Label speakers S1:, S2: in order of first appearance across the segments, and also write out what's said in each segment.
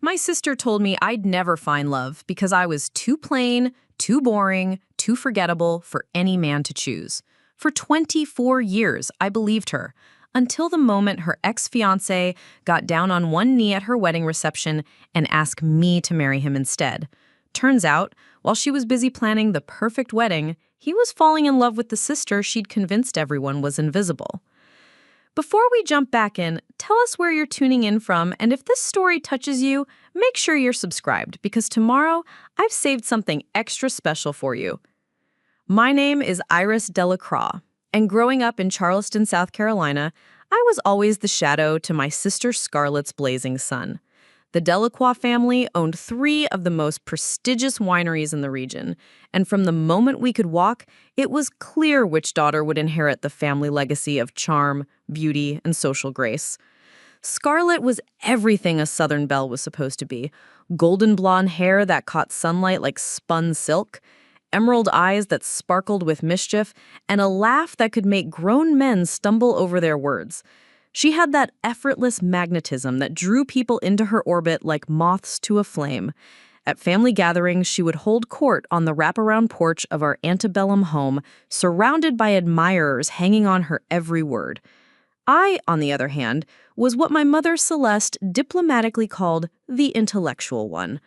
S1: My sister told me I'd never find love because I was too plain, too boring, too forgettable for any man to choose. For 24 years, I believed her, until the moment her ex-fiancé got down on one knee at her wedding reception and asked me to marry him instead. Turns out, while she was busy planning the perfect wedding, he was falling in love with the sister she'd convinced everyone was invisible. Before we jump back in, tell us where you're tuning in from, and if this story touches you, make sure you're subscribed, because tomorrow I've saved something extra special for you. My name is Iris Delacroix, and growing up in Charleston, South Carolina, I was always the shadow to my sister Scarlett's blazing sun. The Delacroix family owned 3 of the most prestigious wineries in the region, and from the moment we could walk, it was clear which daughter would inherit the family legacy of charm, beauty, and social grace. Scarlett was everything a Southern belle was supposed to be: golden blonde hair that caught sunlight like spun silk, emerald eyes that sparkled with mischief, and a laugh that could make grown men stumble over their words. She had that effortless magnetism that drew people into her orbit like moths to a flame. At family gatherings, she would hold court on the wraparound porch of our antebellum home, surrounded by admirers hanging on her every word. I, on the other hand, was what my mother Celeste diplomatically called the intellectual one.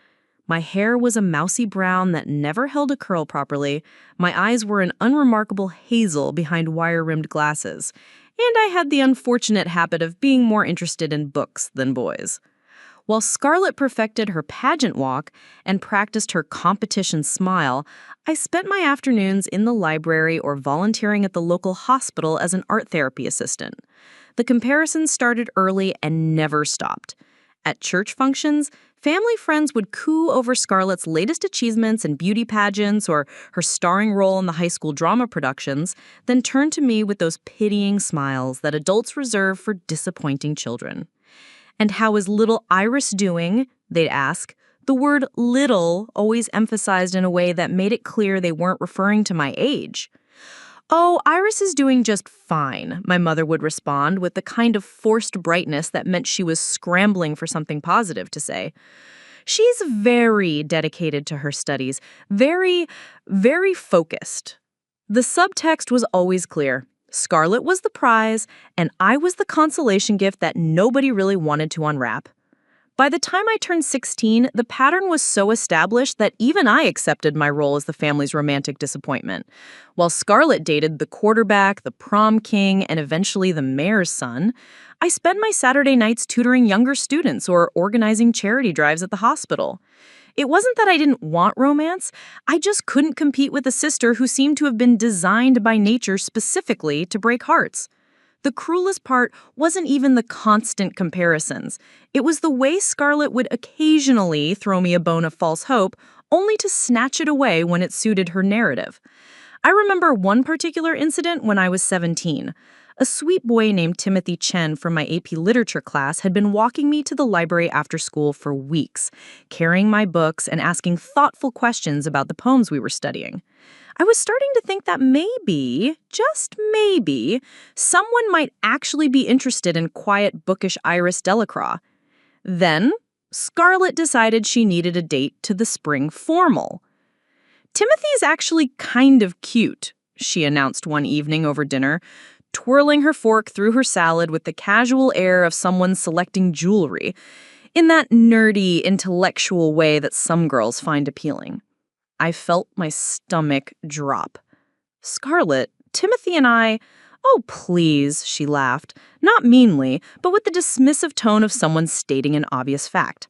S1: My hair was a mousy brown that never held a curl properly, my eyes were an unremarkable hazel behind wire-rimmed glasses, and I had the unfortunate habit of being more interested in books than boys. While Scarlett perfected her pageant walk and practiced her competition smile, I spent my afternoons in the library or volunteering at the local hospital as an art therapy assistant. The comparisons started early and never stopped. At church functions, family friends would coo over Scarlett's latest achievements in beauty pageants or her starring role in the high school drama productions, then turn to me with those pitying smiles that adults reserve for disappointing children. "And how is little Iris doing?" they'd ask. The word little always emphasized in a way that made it clear they weren't referring to my age. "Oh, Iris is doing just fine," my mother would respond with the kind of forced brightness that meant she was scrambling for something positive to say. "She's very dedicated to her studies, very, very focused." The subtext was always clear. Scarlett was the prize, and I was the consolation gift that nobody really wanted to unwrap. By the time I turned 16, the pattern was so established that even I accepted my role as the family's romantic disappointment. While Scarlett dated the quarterback, the prom king, and eventually the mayor's son, I spent my Saturday nights tutoring younger students or organizing charity drives at the hospital. It wasn't that I didn't want romance, I just couldn't compete with a sister who seemed to have been designed by nature specifically to break hearts. The cruelest part wasn't even the constant comparisons. It was the way Scarlett would occasionally throw me a bone of false hope, only to snatch it away when it suited her narrative. I remember one particular incident when I was 17. A sweet boy named Timothy Chen from my AP Literature class had been walking me to the library after school for weeks, carrying my books and asking thoughtful questions about the poems we were studying. I was starting to think that maybe, just maybe, someone might actually be interested in quiet, bookish Iris Delacroix. Then, Scarlett decided she needed a date to the spring formal. "Timothy's actually kind of cute," she announced one evening over dinner, twirling her fork through her salad with the casual air of someone selecting jewelry, in that nerdy, intellectual way that some girls find appealing. I felt my stomach drop. "Scarlett, Timothy and I—" "Oh, please," she laughed, not meanly, but with the dismissive tone of someone stating an obvious fact.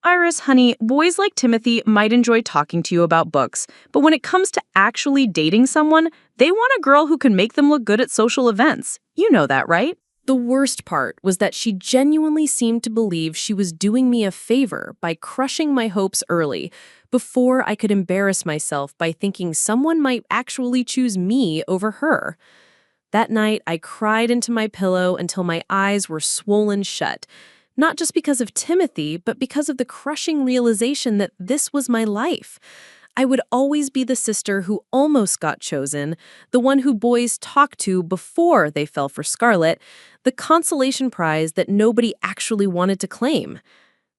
S1: "Iris, honey, boys like Timothy might enjoy talking to you about books, but when it comes to actually dating someone, they want a girl who can make them look good at social events. You know that, right?" The worst part was that she genuinely seemed to believe she was doing me a favor by crushing my hopes early, before I could embarrass myself by thinking someone might actually choose me over her. That night, I cried into my pillow until my eyes were swollen shut, not just because of Timothy, but because of the crushing realization that this was my life. I would always be the sister who almost got chosen, the one who boys talked to before they fell for Scarlett, the consolation prize that nobody actually wanted to claim.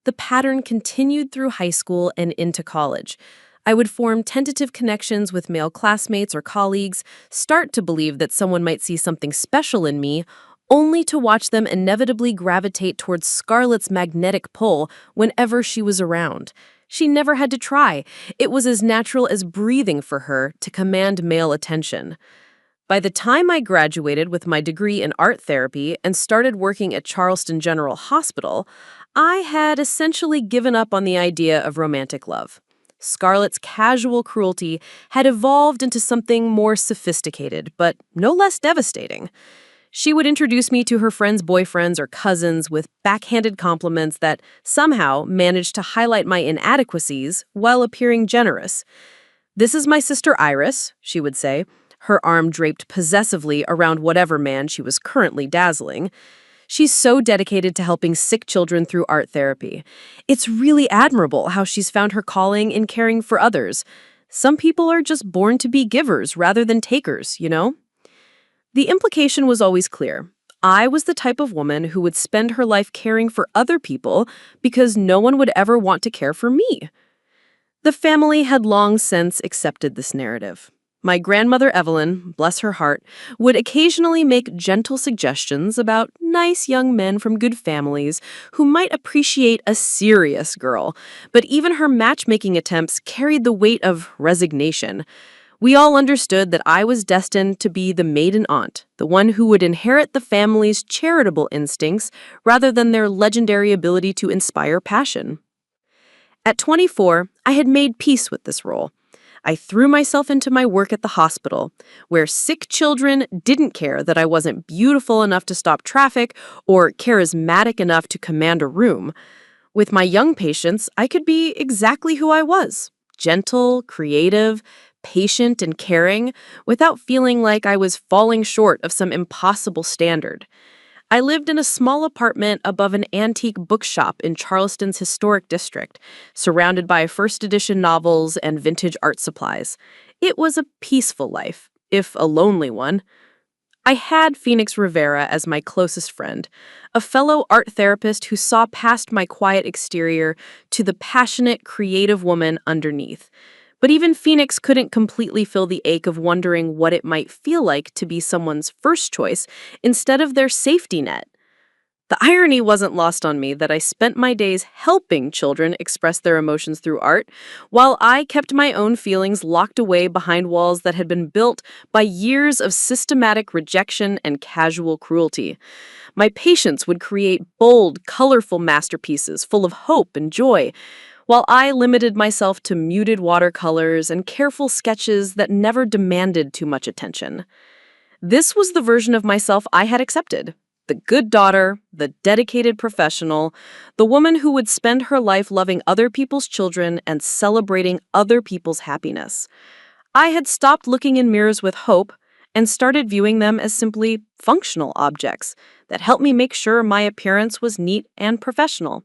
S1: The pattern continued through high school and into college. I would form tentative connections with male classmates or colleagues, start to believe that someone might see something special in me, only to watch them inevitably gravitate towards Scarlett's magnetic pull whenever she was around. She never had to try. It was as natural as breathing for her to command male attention. By the time I graduated with my degree in art therapy and started working at Charleston General Hospital, I had essentially given up on the idea of romantic love. Scarlett's casual cruelty had evolved into something more sophisticated, but no less devastating. She would introduce me to her friends' boyfriends or cousins with backhanded compliments that somehow managed to highlight my inadequacies while appearing generous. "This is my sister Iris," she would say, her arm draped possessively around whatever man she was currently dazzling. "She's so dedicated to helping sick children through art therapy. It's really admirable how she's found her calling in caring for others. Some people are just born to be givers rather than takers, you know?" The implication was always clear. I was the type of woman who would spend her life caring for other people because no one would ever want to care for me. The family had long since accepted this narrative. My grandmother Evelyn, bless her heart, would occasionally make gentle suggestions about nice young men from good families who might appreciate a serious girl, but even her matchmaking attempts carried the weight of resignation. We all understood that I was destined to be the maiden aunt, the one who would inherit the family's charitable instincts rather than their legendary ability to inspire passion. At 24, I had made peace with this role. I threw myself into my work at the hospital, where sick children didn't care that I wasn't beautiful enough to stop traffic or charismatic enough to command a room. With my young patients, I could be exactly who I was, gentle, creative, patient, and caring, without feeling like I was falling short of some impossible standard. I lived in a small apartment above an antique bookshop in Charleston's historic district, surrounded by first edition novels and vintage art supplies. It was a peaceful life, if a lonely one. I had Phoenix Rivera as my closest friend, a fellow art therapist who saw past my quiet exterior to the passionate, creative woman underneath. But even Phoenix couldn't completely fill the ache of wondering what it might feel like to be someone's first choice instead of their safety net. The irony wasn't lost on me that I spent my days helping children express their emotions through art, while I kept my own feelings locked away behind walls that had been built by years of systematic rejection and casual cruelty. My patients would create bold, colorful masterpieces full of hope and joy, while I limited myself to muted watercolors and careful sketches that never demanded too much attention. This was the version of myself I had accepted. The good daughter, the dedicated professional, the woman who would spend her life loving other people's children and celebrating other people's happiness. I had stopped looking in mirrors with hope and started viewing them as simply functional objects that helped me make sure my appearance was neat and professional.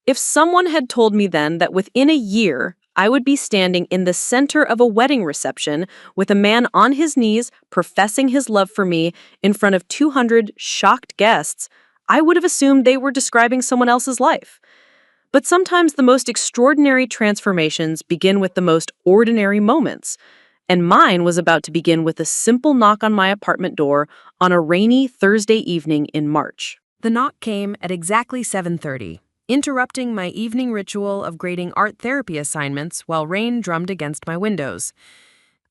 S1: If someone had told me then that within a year I would be standing in the center of a wedding reception with a man on his knees professing his love for me in front of 200 shocked guests, I would have assumed they were describing someone else's life. But sometimes the most extraordinary transformations begin with the most ordinary moments, and mine was about to begin with a simple knock on my apartment door on a rainy Thursday evening in March. The knock came at exactly 7:30. Interrupting my evening ritual of grading art therapy assignments while rain drummed against my windows.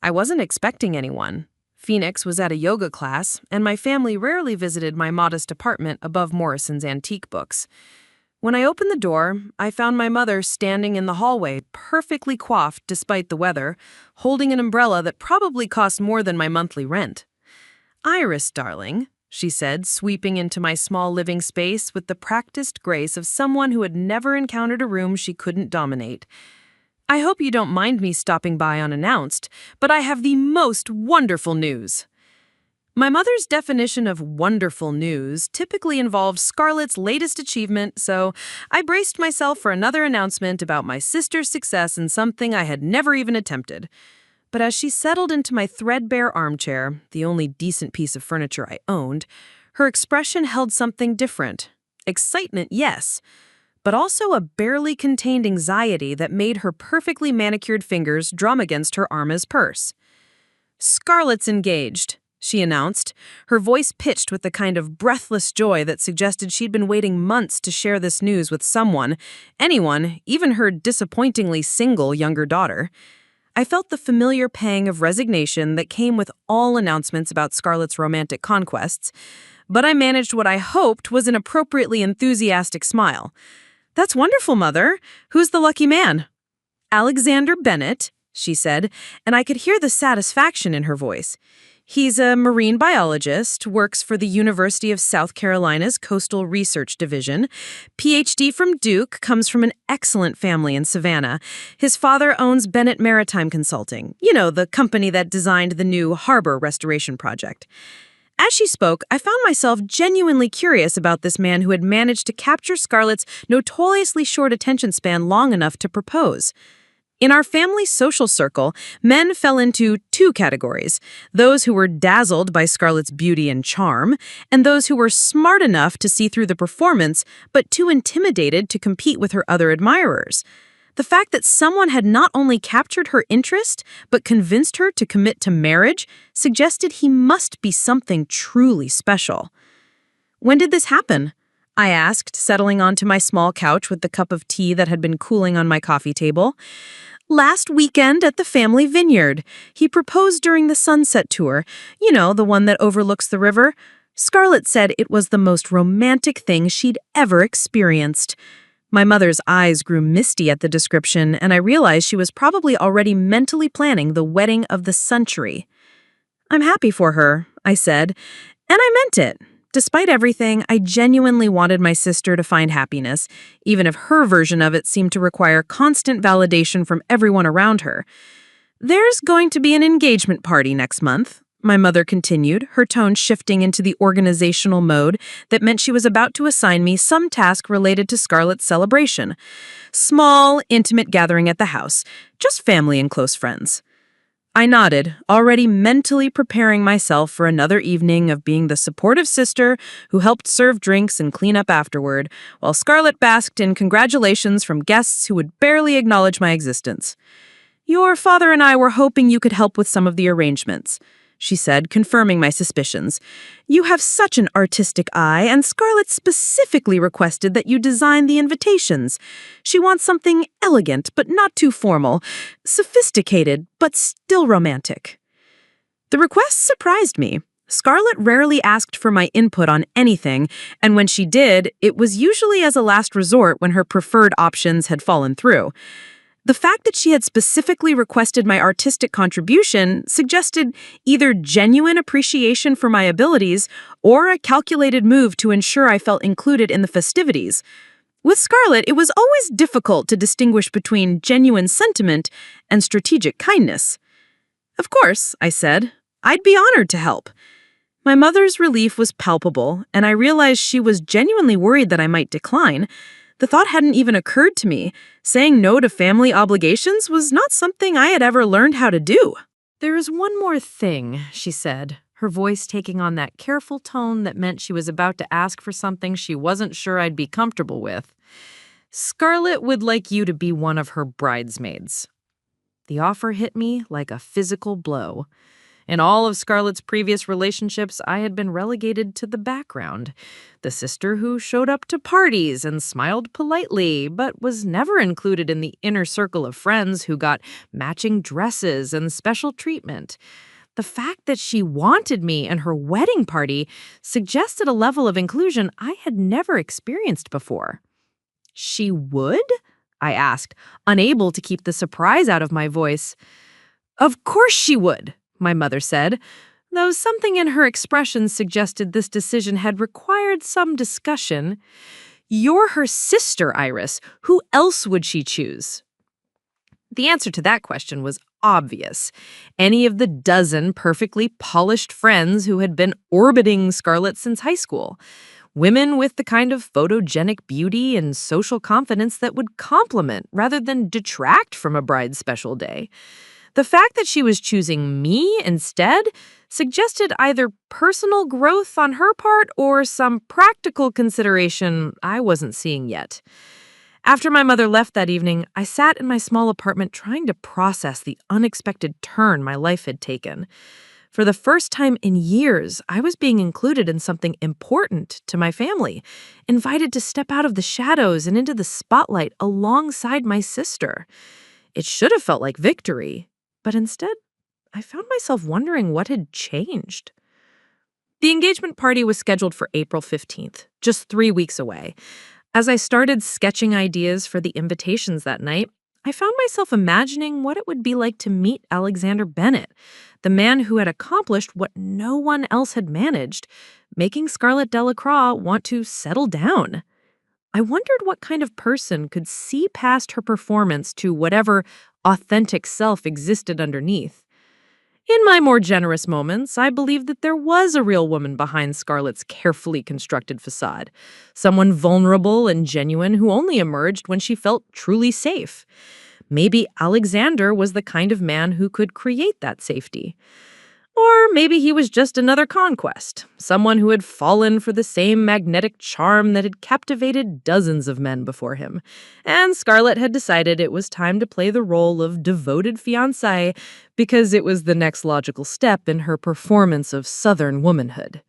S1: I wasn't expecting anyone. Phoenix was at a yoga class, and my family rarely visited my modest apartment above Morrison's antique books. When I opened the door, I found my mother standing in the hallway, perfectly coiffed despite the weather, holding an umbrella that probably cost more than my monthly rent. "Iris, darling," she said, sweeping into my small living space with the practiced grace of someone who had never encountered a room she couldn't dominate. "I hope you don't mind me stopping by unannounced, but I have the most wonderful news." My mother's definition of wonderful news typically involved Scarlett's latest achievement, so I braced myself for another announcement about my sister's success in something I had never even attempted. But as she settled into my threadbare armchair, the only decent piece of furniture I owned, her expression held something different. Excitement, yes, but also a barely contained anxiety that made her perfectly manicured fingers drum against her Arma's purse. "Scarlett's engaged," she announced, her voice pitched with the kind of breathless joy that suggested she'd been waiting months to share this news with someone, anyone, even her disappointingly single younger daughter. I felt the familiar pang of resignation that came with all announcements about Scarlett's romantic conquests, but I managed what I hoped was an appropriately enthusiastic smile. "That's wonderful, Mother. Who's the lucky man?" "Alexander Bennett," she said, and I could hear the satisfaction in her voice. "He's a marine biologist, works for the University of South Carolina's Coastal Research Division. PhD from Duke, comes from an excellent family in Savannah. His father owns Bennett Maritime Consulting, the company that designed the new harbor restoration project." As she spoke, I found myself genuinely curious about this man who had managed to capture Scarlett's notoriously short attention span long enough to propose. In our family's social circle, men fell into two categories: those who were dazzled by Scarlett's beauty and charm, and those who were smart enough to see through the performance, but too intimidated to compete with her other admirers. The fact that someone had not only captured her interest, but convinced her to commit to marriage, suggested he must be something truly special. "When did this happen?" I asked, settling onto my small couch with the cup of tea that had been cooling on my coffee table. "Last weekend at the family vineyard. He proposed during the sunset tour. The one that overlooks the river. Scarlett said it was the most romantic thing she'd ever experienced." My mother's eyes grew misty at the description, and I realized she was probably already mentally planning the wedding of the century. "I'm happy for her," I said, and I meant it. Despite everything, I genuinely wanted my sister to find happiness, even if her version of it seemed to require constant validation from everyone around her. "There's going to be an engagement party next month," my mother continued, her tone shifting into the organizational mode that meant she was about to assign me some task related to Scarlett's celebration. "Small, intimate gathering at the house, just family and close friends." I nodded, already mentally preparing myself for another evening of being the supportive sister who helped serve drinks and clean up afterward, while Scarlett basked in congratulations from guests who would barely acknowledge my existence. "Your father and I were hoping you could help with some of the arrangements," she said, confirming my suspicions. "You have such an artistic eye, and Scarlett specifically requested that you design the invitations. She wants something elegant, but not too formal, sophisticated, but still romantic." The request surprised me. Scarlett rarely asked for my input on anything, and when she did, it was usually as a last resort when her preferred options had fallen through. The fact that she had specifically requested my artistic contribution suggested either genuine appreciation for my abilities or a calculated move to ensure I felt included in the festivities. With Scarlett, it was always difficult to distinguish between genuine sentiment and strategic kindness. "Of course," I said, "I'd be honored to help." My mother's relief was palpable, and I realized she was genuinely worried that I might decline. The thought hadn't even occurred to me. Saying no to family obligations was not something I had ever learned how to do. "There is one more thing," she said, her voice taking on that careful tone that meant she was about to ask for something she wasn't sure I'd be comfortable with. "Scarlett would like you to be one of her bridesmaids." The offer hit me like a physical blow. In all of Scarlett's previous relationships, I had been relegated to the background. The sister who showed up to parties and smiled politely, but was never included in the inner circle of friends who got matching dresses and special treatment. The fact that she wanted me and her wedding party suggested a level of inclusion I had never experienced before. "She would?" I asked, unable to keep the surprise out of my voice. "Of course she would," my mother said, though something in her expression suggested this decision had required some discussion. "You're her sister, Iris. Who else would she choose?" The answer to that question was obvious. Any of the dozen perfectly polished friends who had been orbiting Scarlett since high school. Women with the kind of photogenic beauty and social confidence that would complement rather than detract from a bride's special day. The fact that she was choosing me instead suggested either personal growth on her part or some practical consideration I wasn't seeing yet. After my mother left that evening, I sat in my small apartment trying to process the unexpected turn my life had taken. For the first time in years, I was being included in something important to my family, invited to step out of the shadows and into the spotlight alongside my sister. It should have felt like victory, but instead, I found myself wondering what had changed. The engagement party was scheduled for April 15th, just 3 weeks away. As I started sketching ideas for the invitations that night, I found myself imagining what it would be like to meet Alexander Bennett, the man who had accomplished what no one else had managed, making Scarlett Delacroix want to settle down. I wondered what kind of person could see past her performance to whatever authentic self existed underneath. In my more generous moments, I believed that there was a real woman behind Scarlett's carefully constructed facade, someone vulnerable and genuine who only emerged when she felt truly safe. Maybe Alexander was the kind of man who could create that safety. Or maybe he was just another conquest, someone who had fallen for the same magnetic charm that had captivated dozens of men before him. And Scarlett had decided it was time to play the role of devoted fiancé because it was the next logical step in her performance of Southern womanhood.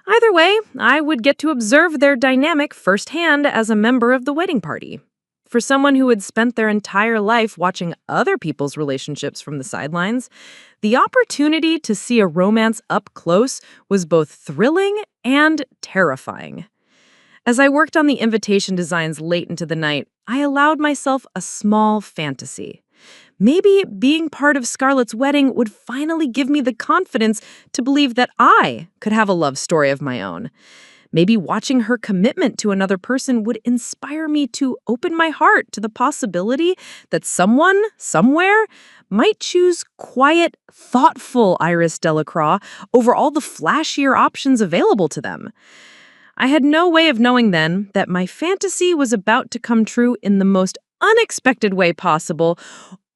S1: Either way, I would get to observe their dynamic firsthand as a member of the wedding party. For someone who had spent their entire life watching other people's relationships from the sidelines, the opportunity to see a romance up close was both thrilling and terrifying. As I worked on the invitation designs late into the night, I allowed myself a small fantasy. Maybe being part of Scarlett's wedding would finally give me the confidence to believe that I could have a love story of my own. Maybe watching her commitment to another person would inspire me to open my heart to the possibility that someone, somewhere, might choose quiet, thoughtful Iris Delacroix over all the flashier options available to them. I had no way of knowing then that my fantasy was about to come true in the most unexpected way possible,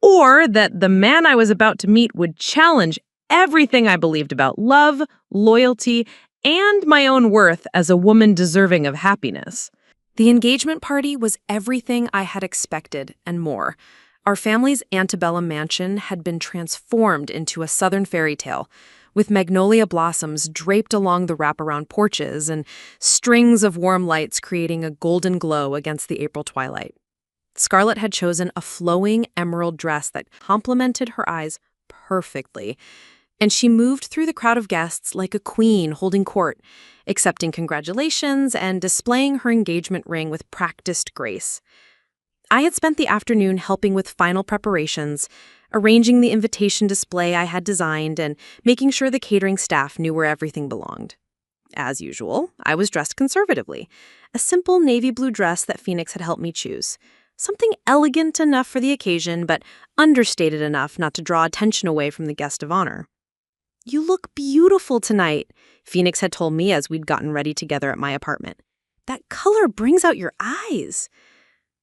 S1: or that the man I was about to meet would challenge everything I believed about love, loyalty, and my own worth as a woman deserving of happiness. The engagement party was everything I had expected and more. Our family's antebellum mansion had been transformed into a southern fairy tale, with magnolia blossoms draped along the wraparound porches and strings of warm lights creating a golden glow against the April twilight. Scarlett had chosen a flowing emerald dress that complemented her eyes perfectly, and she moved through the crowd of guests like a queen holding court, accepting congratulations and displaying her engagement ring with practiced grace. I had spent the afternoon helping with final preparations, arranging the invitation display I had designed and making sure the catering staff knew where everything belonged. As usual, I was dressed conservatively, a simple navy blue dress that Phoenix had helped me choose. Something elegant enough for the occasion, but understated enough not to draw attention away from the guest of honor. "You look beautiful tonight," Phoenix had told me as we'd gotten ready together at my apartment. "That color brings out your eyes."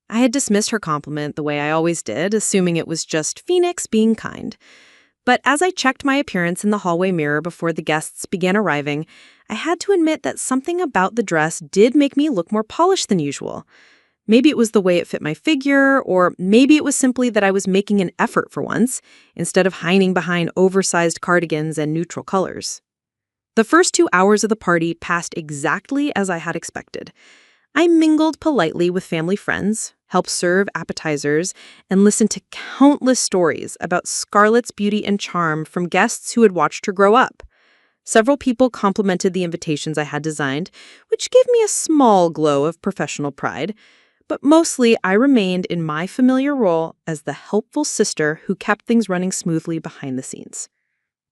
S1: I had dismissed her compliment the way I always did, assuming it was just Phoenix being kind. But as I checked my appearance in the hallway mirror before the guests began arriving, I had to admit that something about the dress did make me look more polished than usual. Maybe it was the way it fit my figure, or maybe it was simply that I was making an effort for once, instead of hiding behind oversized cardigans and neutral colors. The first 2 hours of the party passed exactly as I had expected. I mingled politely with family friends, helped serve appetizers, and listened to countless stories about Scarlett's beauty and charm from guests who had watched her grow up. Several people complimented the invitations I had designed, which gave me a small glow of professional pride. But mostly, I remained in my familiar role as the helpful sister who kept things running smoothly behind the scenes.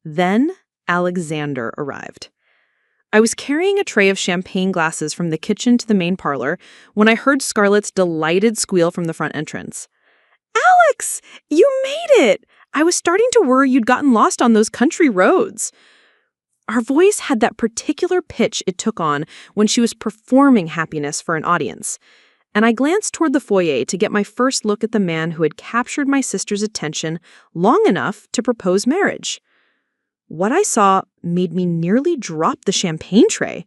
S1: Then, Alexander arrived. I was carrying a tray of champagne glasses from the kitchen to the main parlor when I heard Scarlett's delighted squeal from the front entrance. "Alex, you made it! I was starting to worry you'd gotten lost on those country roads." Our voice had that particular pitch it took on when she was performing happiness for an audience, and I glanced toward the foyer to get my first look at the man who had captured my sister's attention long enough to propose marriage. What I saw made me nearly drop the champagne tray.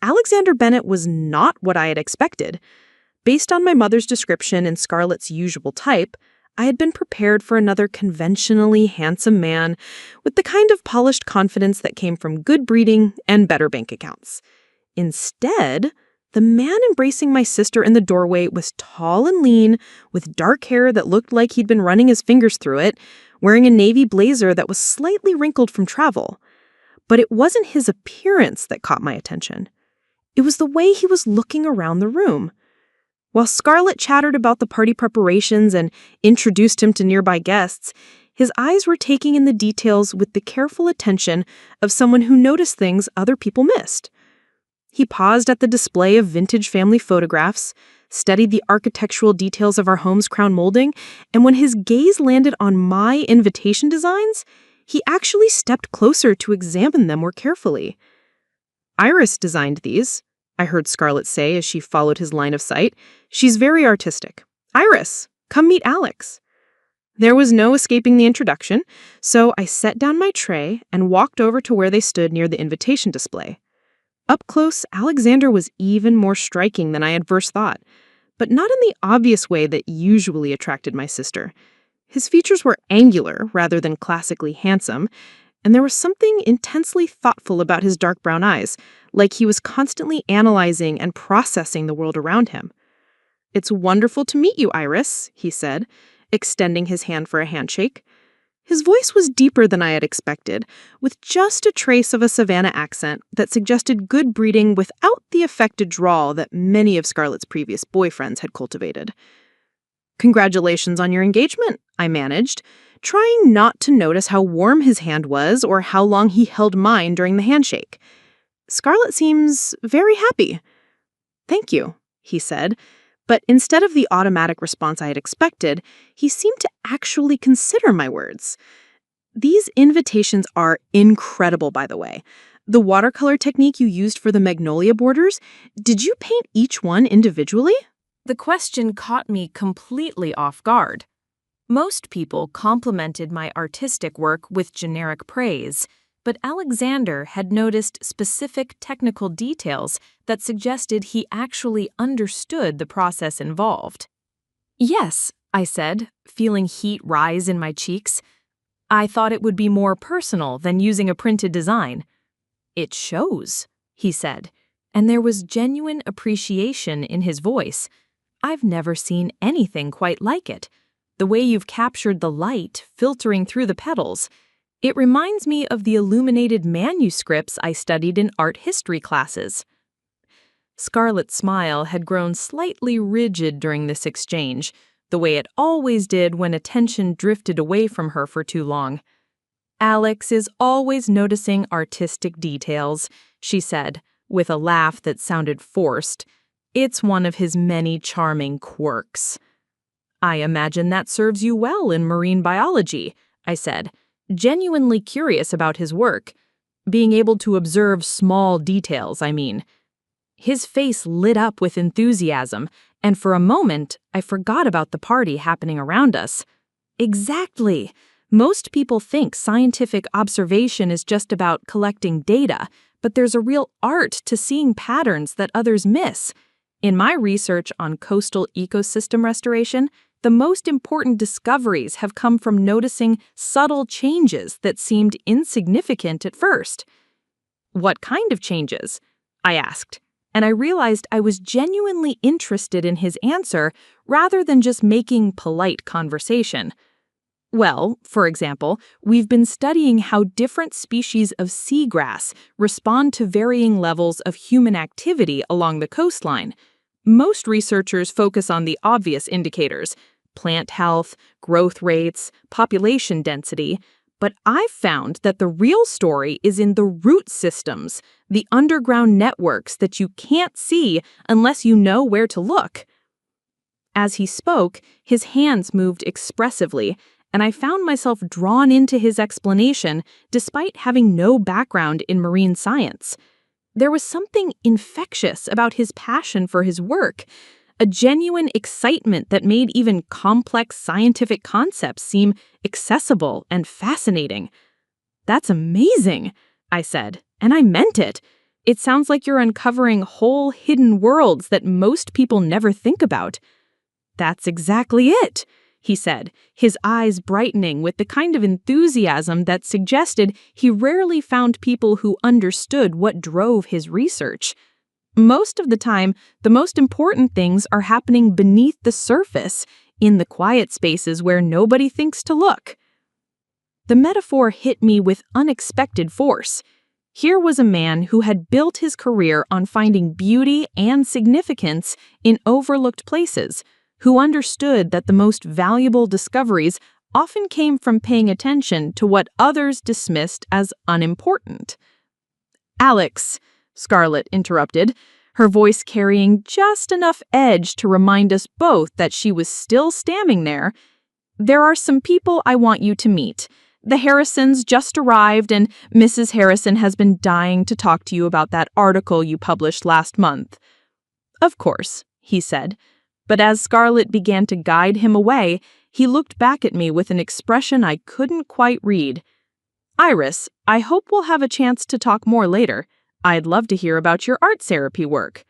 S1: Alexander Bennett was not what I had expected.
S2: Based on my mother's description and Scarlett's usual type, I had been prepared for another conventionally handsome man with the kind of polished confidence that came from good breeding and better bank accounts. Instead, the man embracing my sister in the doorway was tall and lean, with dark hair that looked like he'd been running his fingers through it, wearing a navy blazer that was slightly wrinkled from travel. But it wasn't his appearance that caught my attention. It was the way he was looking around the room. While Scarlett chattered about the party preparations and introduced him to nearby guests, his eyes were taking in the details with the careful attention of someone who noticed things other people missed. He paused at the display of vintage family photographs, studied the architectural details of our home's crown molding, and when his gaze landed on my invitation designs, he actually stepped closer to examine them more carefully. "Iris designed these," I heard Scarlett say as she followed his line of sight. "She's very artistic. Iris, come meet Alex." There was no escaping the introduction, so I set down my tray and walked over to where they stood near the invitation display. Up close, Alexander was even more striking than I had first thought, but not in the obvious way that usually attracted my sister. His features were angular rather than classically handsome, and there was something intensely thoughtful about his dark brown eyes, like he was constantly analyzing and processing the world around him. "It's wonderful to meet you, Iris," he said, extending his hand for a handshake. His voice was deeper than I had expected, with just a trace of a Savannah accent that suggested good breeding without the affected drawl that many of Scarlett's previous boyfriends had cultivated. "Congratulations on your engagement," I managed, trying not to notice how warm his hand was or how long he held mine during the handshake. "Scarlett seems very happy." "Thank you," he said, but instead of the automatic response I had expected, he seemed to actually consider my words. "These invitations are incredible, by the way. The watercolor technique you used for the magnolia borders, did you paint each one individually?"
S1: The question caught me completely off guard. Most people complimented my artistic work with generic praise, but Alexander had noticed specific technical details that suggested he actually understood the process involved. "Yes," I said, feeling heat rise in my cheeks. "I thought it would be more personal than using a printed design." "It shows," he said, and there was genuine appreciation in his voice. "I've never seen anything quite like it. The way you've captured the light filtering through the petals. It reminds me of the illuminated manuscripts I studied in art history classes." Scarlett's smile had grown slightly rigid during this exchange, the way it always did when attention drifted away from her for too long. "Alex is always noticing artistic details," she said, with a laugh that sounded forced. "It's one of his many charming quirks." "I imagine that serves you well in marine biology," I said, genuinely curious about his work. Being able to observe small details, I mean. His face lit up with enthusiasm, and for a moment, I forgot about the party happening around us. Exactly. Most people think scientific observation is just about collecting data, but there's a real art to seeing patterns that others miss. In my research on coastal ecosystem restoration, the most important discoveries have come from noticing subtle changes that seemed insignificant at first. "What kind of changes?" I asked, and I realized I was genuinely interested in his answer rather than just making polite conversation. "Well, for example, we've been studying how different species of seagrass respond to varying levels of human activity along the coastline. Most researchers focus on the obvious indicators: plant health, growth rates, population density, but I've found that the real story is in the root systems, the underground networks that you can't see unless you know where to look." As he spoke, his hands moved expressively, and I found myself drawn into his explanation despite having no background in marine science. There was something infectious about his passion for his work, a genuine excitement that made even complex scientific concepts seem accessible and fascinating. "That's amazing," I said, and I meant it.
S2: It sounds like you're uncovering whole hidden worlds that most people never think about. That's exactly it, he said, his eyes brightening with the kind of enthusiasm that suggested he rarely found people who understood what drove his research. Most of the time, the most important things are happening beneath the surface, in the quiet spaces where nobody thinks to look. The metaphor hit me with unexpected force. Here was a man who had built his career on finding beauty and significance in overlooked places, who understood that the most valuable discoveries often came from paying attention to what others dismissed as unimportant. "Alex," Scarlett interrupted, her voice carrying just enough edge to remind us both that she was still standing there, "there are some people I want you to meet. The Harrisons just arrived, and Mrs. Harrison has been dying to talk to you about that article you published last month." "Of course," he said, but as Scarlett began to guide him away, he looked back at me with an expression I couldn't quite read. "Iris, I hope we'll have a chance to talk more later. I'd love to hear about your art therapy work."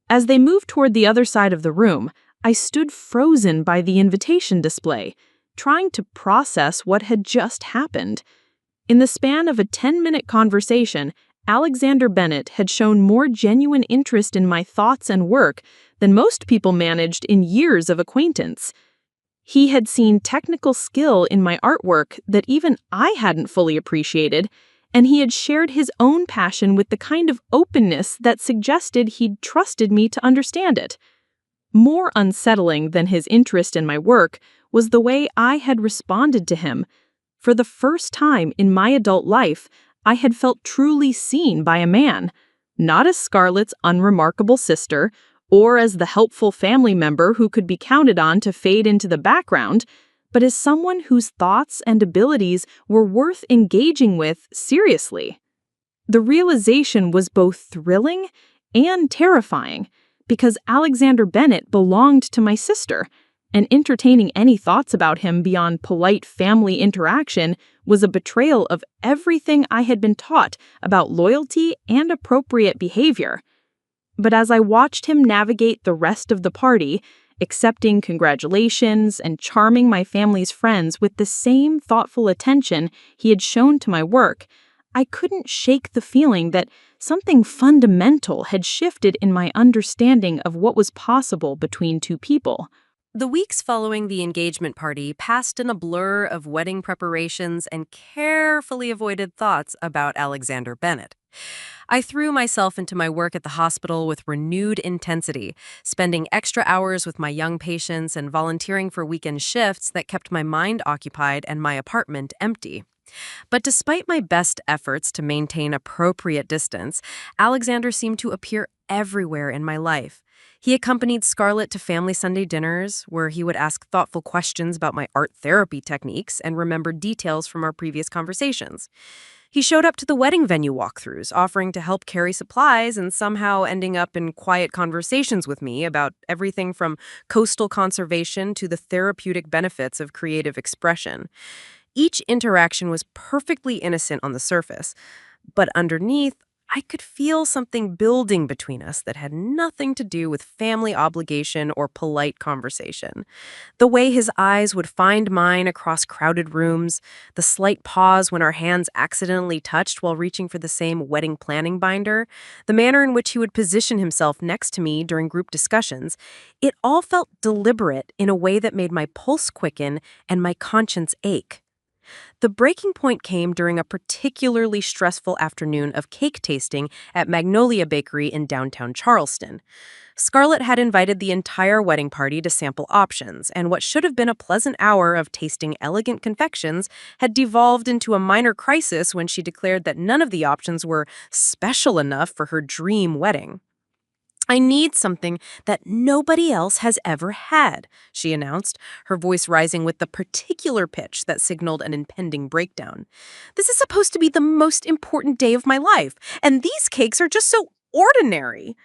S2: As they moved toward the other side of the room, I stood frozen by the invitation display, trying to process what had just happened. In the span of a 10-minute conversation, Alexander Bennett had shown more genuine interest in my thoughts and work than most people managed in years of acquaintance. He had seen technical skill in my artwork that even I hadn't fully appreciated, and he had shared his own passion with the kind of openness that suggested he'd trusted me to understand it. More unsettling than his interest in my work was the way I had responded to him. For the first time in my adult life, I had felt truly seen by a man, not as Scarlett's unremarkable sister, or as the helpful family member who could be counted on to fade into the background, but as someone whose thoughts and abilities were worth engaging with seriously. The realization was both thrilling and terrifying, because Alexander Bennett belonged to my sister, and entertaining any thoughts about him beyond polite family interaction was a betrayal of everything I had been taught about loyalty and appropriate behavior. But as I watched him navigate the rest of the party, accepting congratulations and charming my family's friends with the same thoughtful attention he had shown to my work, I couldn't shake the feeling that something fundamental had shifted in my understanding of what was possible between two people.
S1: The weeks following the engagement party passed in a blur of wedding preparations and carefully avoided thoughts about Alexander Bennett. I threw myself into my work at the hospital with renewed intensity, spending extra hours with my young patients and volunteering for weekend shifts that kept my mind occupied and my apartment empty. But despite my best efforts to maintain appropriate distance, Alexander seemed to appear everywhere in my life. He accompanied Scarlett to family Sunday dinners, where he would ask thoughtful questions about my art therapy techniques and remember details from our previous conversations. He showed up to the wedding venue walkthroughs, offering to help carry supplies and somehow ending up in quiet conversations with me about everything from coastal conservation to the therapeutic benefits of creative expression. Each interaction was perfectly innocent on the surface, but underneath, I could feel something building between us that had nothing to do with family obligation or polite conversation. The way his eyes would find mine across crowded rooms, the slight pause when our hands accidentally touched while reaching for the same wedding planning binder, the manner in which he would position himself next to me during group discussions, it all felt deliberate in a way that made my pulse quicken and my conscience ache. The breaking point came during a particularly stressful afternoon of cake tasting at Magnolia Bakery in downtown Charleston. Scarlett had invited the entire wedding party to sample options, and what should have been a pleasant hour of tasting elegant confections had devolved into a minor crisis when she declared that none of the options were special enough for her dream wedding. "I need something that nobody else has ever had," she announced, her voice rising with the particular pitch that signaled an impending breakdown. "This is supposed to be the most important day of my life, and these cakes are just so ordinary."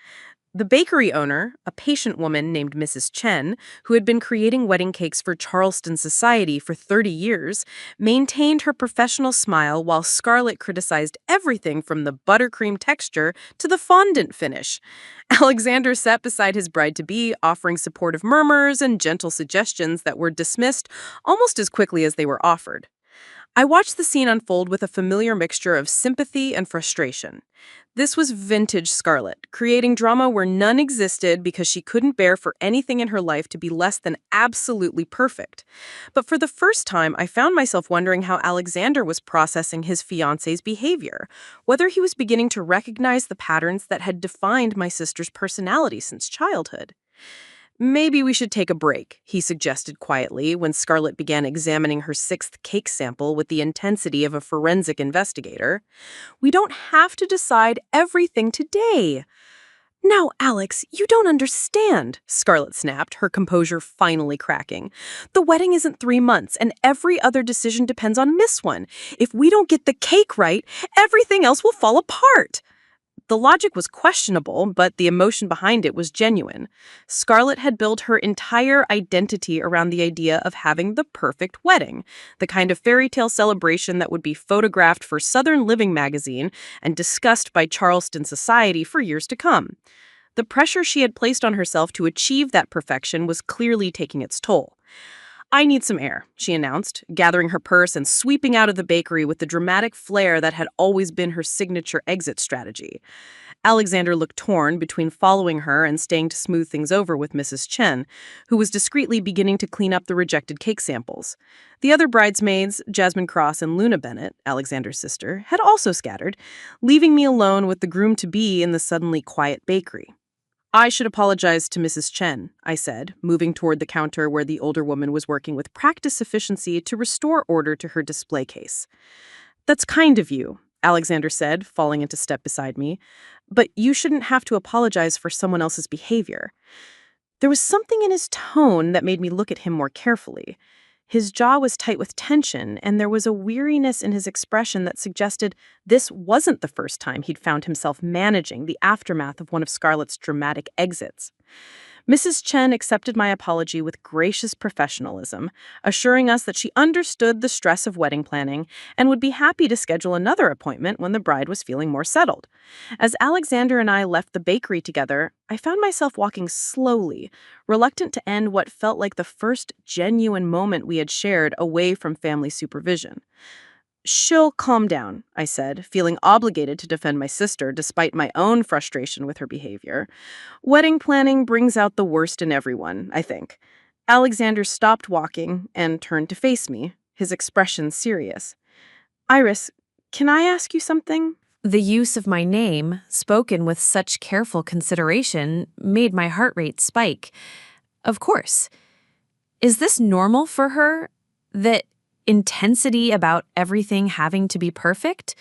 S2: The bakery owner, a patient woman named Mrs. Chen, who had been creating wedding cakes for Charleston society for 30 years, maintained her professional smile while Scarlett criticized everything from the buttercream texture to the fondant finish. Alexander sat beside his bride-to-be, offering supportive murmurs and gentle suggestions that were dismissed almost as quickly as they were offered. I watched the scene unfold with a familiar mixture of sympathy and frustration. This was vintage Scarlett, creating drama where none existed because she couldn't bear for anything in her life to be less than absolutely perfect. But for the first time, I found myself wondering how Alexander was processing his fiancé's behavior, whether he was beginning to recognize the patterns that had defined my sister's personality since childhood. "Maybe we should take a break," he suggested quietly when Scarlett began examining her sixth cake sample with the intensity of a forensic investigator. "We don't have to decide everything today." "Now, Alex, you don't understand," Scarlett snapped, her composure finally cracking. "The wedding isn't 3 months, and every other decision depends on Miss One. If we don't get the cake right, everything else will fall apart." The logic was questionable, but the emotion behind it was genuine. Scarlett had built her entire identity around the idea of having the perfect wedding, the kind of fairy tale celebration that would be photographed for Southern Living magazine and discussed by Charleston society for years to come. The pressure she had placed on herself to achieve that perfection was clearly taking its toll. "I need some air," she announced, gathering her purse and sweeping out of the bakery with the dramatic flair that had always been her signature exit strategy. Alexander looked torn between following her and staying to smooth things over with Mrs. Chen, who was discreetly beginning to clean up the rejected cake samples. The other bridesmaids, Jasmine Cross and Luna Bennett, Alexander's sister, had also scattered, leaving me alone with the groom-to-be in the suddenly quiet bakery. "I should apologize to Mrs. Chen," I said, moving toward the counter where the older woman was working with practiced efficiency to restore order to her display case. "That's kind of you," Alexander said, falling into step beside me. "But you shouldn't have to apologize for someone else's behavior." There was something in his tone that made me look at him more carefully. His jaw was tight with tension, and there was a weariness in his expression that suggested this wasn't the first time he'd found himself managing the aftermath of one of Scarlett's dramatic exits. Mrs. Chen accepted my apology with gracious professionalism, assuring us that she understood the stress of wedding planning and would be happy to schedule another appointment when the bride was feeling more settled. As Alexander and I left the bakery together, I found myself walking slowly, reluctant to end what felt like the first genuine moment we had shared away from family supervision. "She'll calm down," I said, feeling obligated to defend my sister despite my own frustration with her behavior. "Wedding planning brings out the worst in everyone, I think." Alexander stopped walking and turned to face me, his expression serious. "Iris, can I ask you something?"
S1: The use of my name, spoken with such careful consideration, made my heart rate spike. Of course. Is this normal for her? That intensity about everything having to be perfect?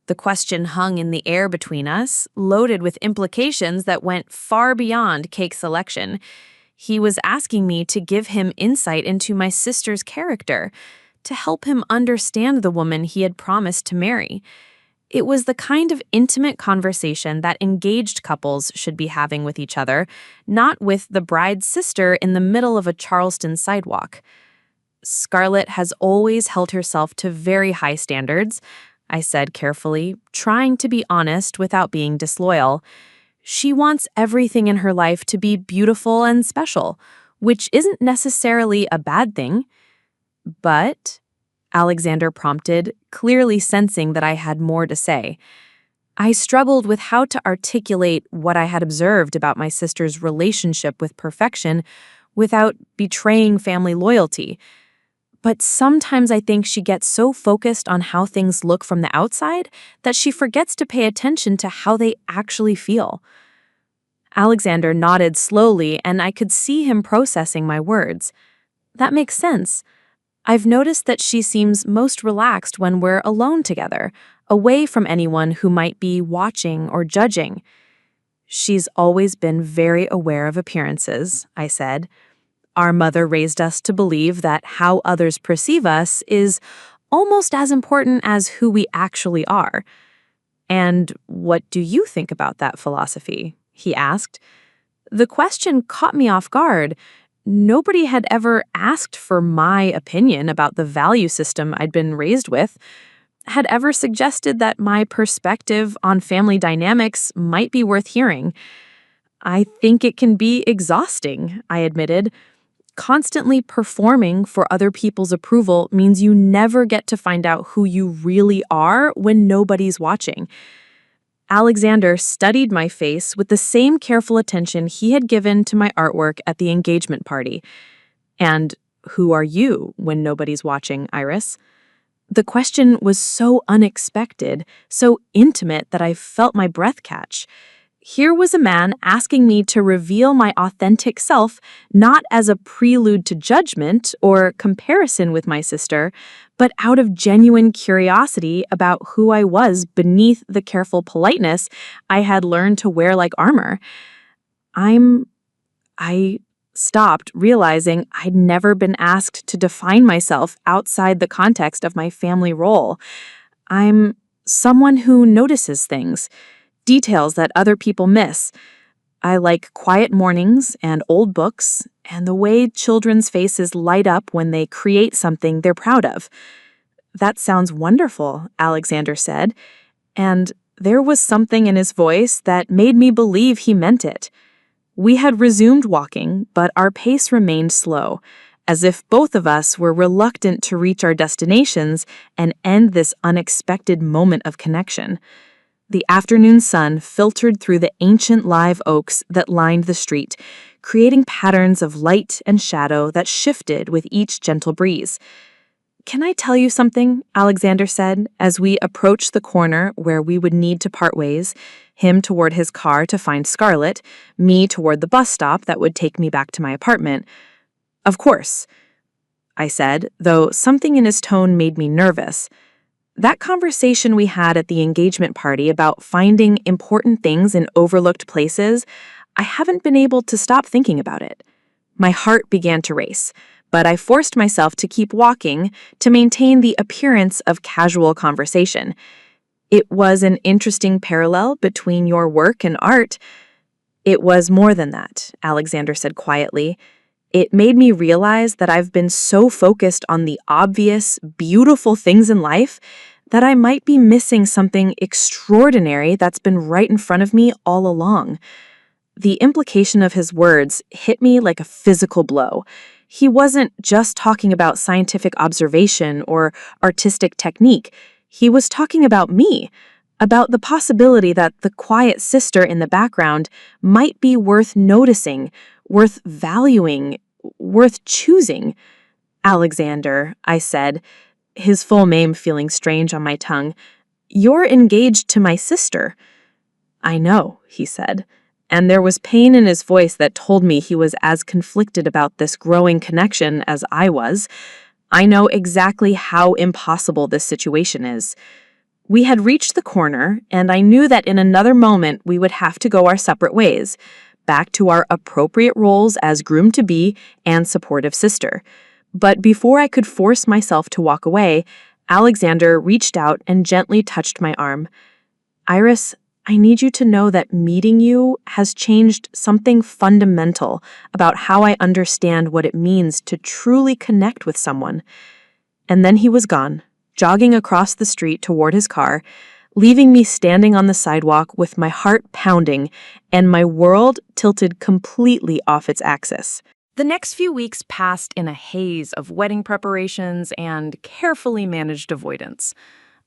S1: The question hung in the air between us, loaded with implications that went far beyond cake selection. He was asking me to give him insight into my sister's character, to help him understand the woman he had promised to marry. It was the kind of intimate conversation that engaged couples should be having with each other, not with the bride's sister in the middle of a Charleston sidewalk. Scarlett has always held herself to very high standards, I said carefully, trying to be honest without being disloyal. She wants everything in her life to be beautiful and special, which isn't necessarily a bad thing. "But," Alexander prompted, clearly sensing that I had more to say. I struggled with how to articulate what I had observed about my sister's relationship with perfection without betraying family loyalty. But sometimes I think she gets so focused on how things look from the outside that she forgets to pay attention to how they actually feel. Alexander nodded slowly, and I could see him processing my words. That makes sense. I've noticed that she seems most relaxed when we're alone together, away from anyone who might be watching or judging. She's always been very aware of appearances, I said. Our mother raised us to believe that how others perceive us is almost as important as who we actually are. And what do you think about that philosophy?
S2: he asked. The question caught me off guard. Nobody had ever asked for my opinion about the value system I'd been raised with, had ever suggested that my perspective on family dynamics might be worth hearing. I think it can be exhausting, I admitted. Constantly performing for other people's approval means you never get to find out who you really are when nobody's watching. Alexander studied my face with the same careful attention he had given to my artwork at the engagement party. And who are you when nobody's watching, Iris? The question was so unexpected, so intimate that I felt my breath catch. Here was a man asking me to reveal my authentic self, not as a prelude to judgment or comparison with my sister, but out of genuine curiosity about who I was beneath the careful politeness I had learned to wear like armor. I stopped, realizing I'd never been asked to define myself outside the context of my family role. I'm someone who notices things, details that other people miss. I like quiet mornings and old books and the way children's faces light up when they create something they're proud of. That sounds wonderful, Alexander said, and there was something in his voice that made me believe he meant it. We had resumed walking, but our pace remained slow, as if both of us were reluctant to reach our destinations and end this unexpected moment of connection. The afternoon sun filtered through the ancient live oaks that lined the street, creating patterns of light and shadow that shifted with each gentle breeze. "Can I tell you something?" Alexander said, as we approached the corner where we would need to part ways, him toward his car to find Scarlett, me toward the bus stop that would take me back to my apartment. "Of course," I said, though something in his tone made me nervous. That conversation we had at the engagement party about finding important things in overlooked places, I haven't been able to stop thinking about it. My heart began to race, but I forced myself to keep walking to maintain the appearance of casual conversation. It was an interesting parallel between your work and art. It was more than that, Alexander said quietly. It made me realize that I've been so focused on the obvious, beautiful things in life that I might be missing something extraordinary that's been right in front of me all along. The implication of his words hit me like a physical blow. He wasn't just talking about scientific observation or artistic technique. He was talking about me, about the possibility that the quiet sister in the background might be worth noticing, worth valuing, worth choosing. "Alexander," I said, his full name feeling strange on my tongue, "you're engaged to my sister." "I know," he said, and there was pain in his voice that told me he was as conflicted about this growing connection as I was. I know exactly how impossible this situation is. We had reached the corner, and I knew that in another moment we would have to go our separate ways, back to our appropriate roles as groom-to-be and supportive sister. But before I could force myself to walk away, Alexander reached out and gently touched my arm. "Iris, I need you to know that meeting you has changed something fundamental about how I understand what it means to truly connect with someone." And then he was gone, jogging across the street toward his car, leaving me standing on the sidewalk with my heart pounding and my world tilted completely off its axis.
S1: The next few weeks passed in a haze of wedding preparations and carefully managed avoidance.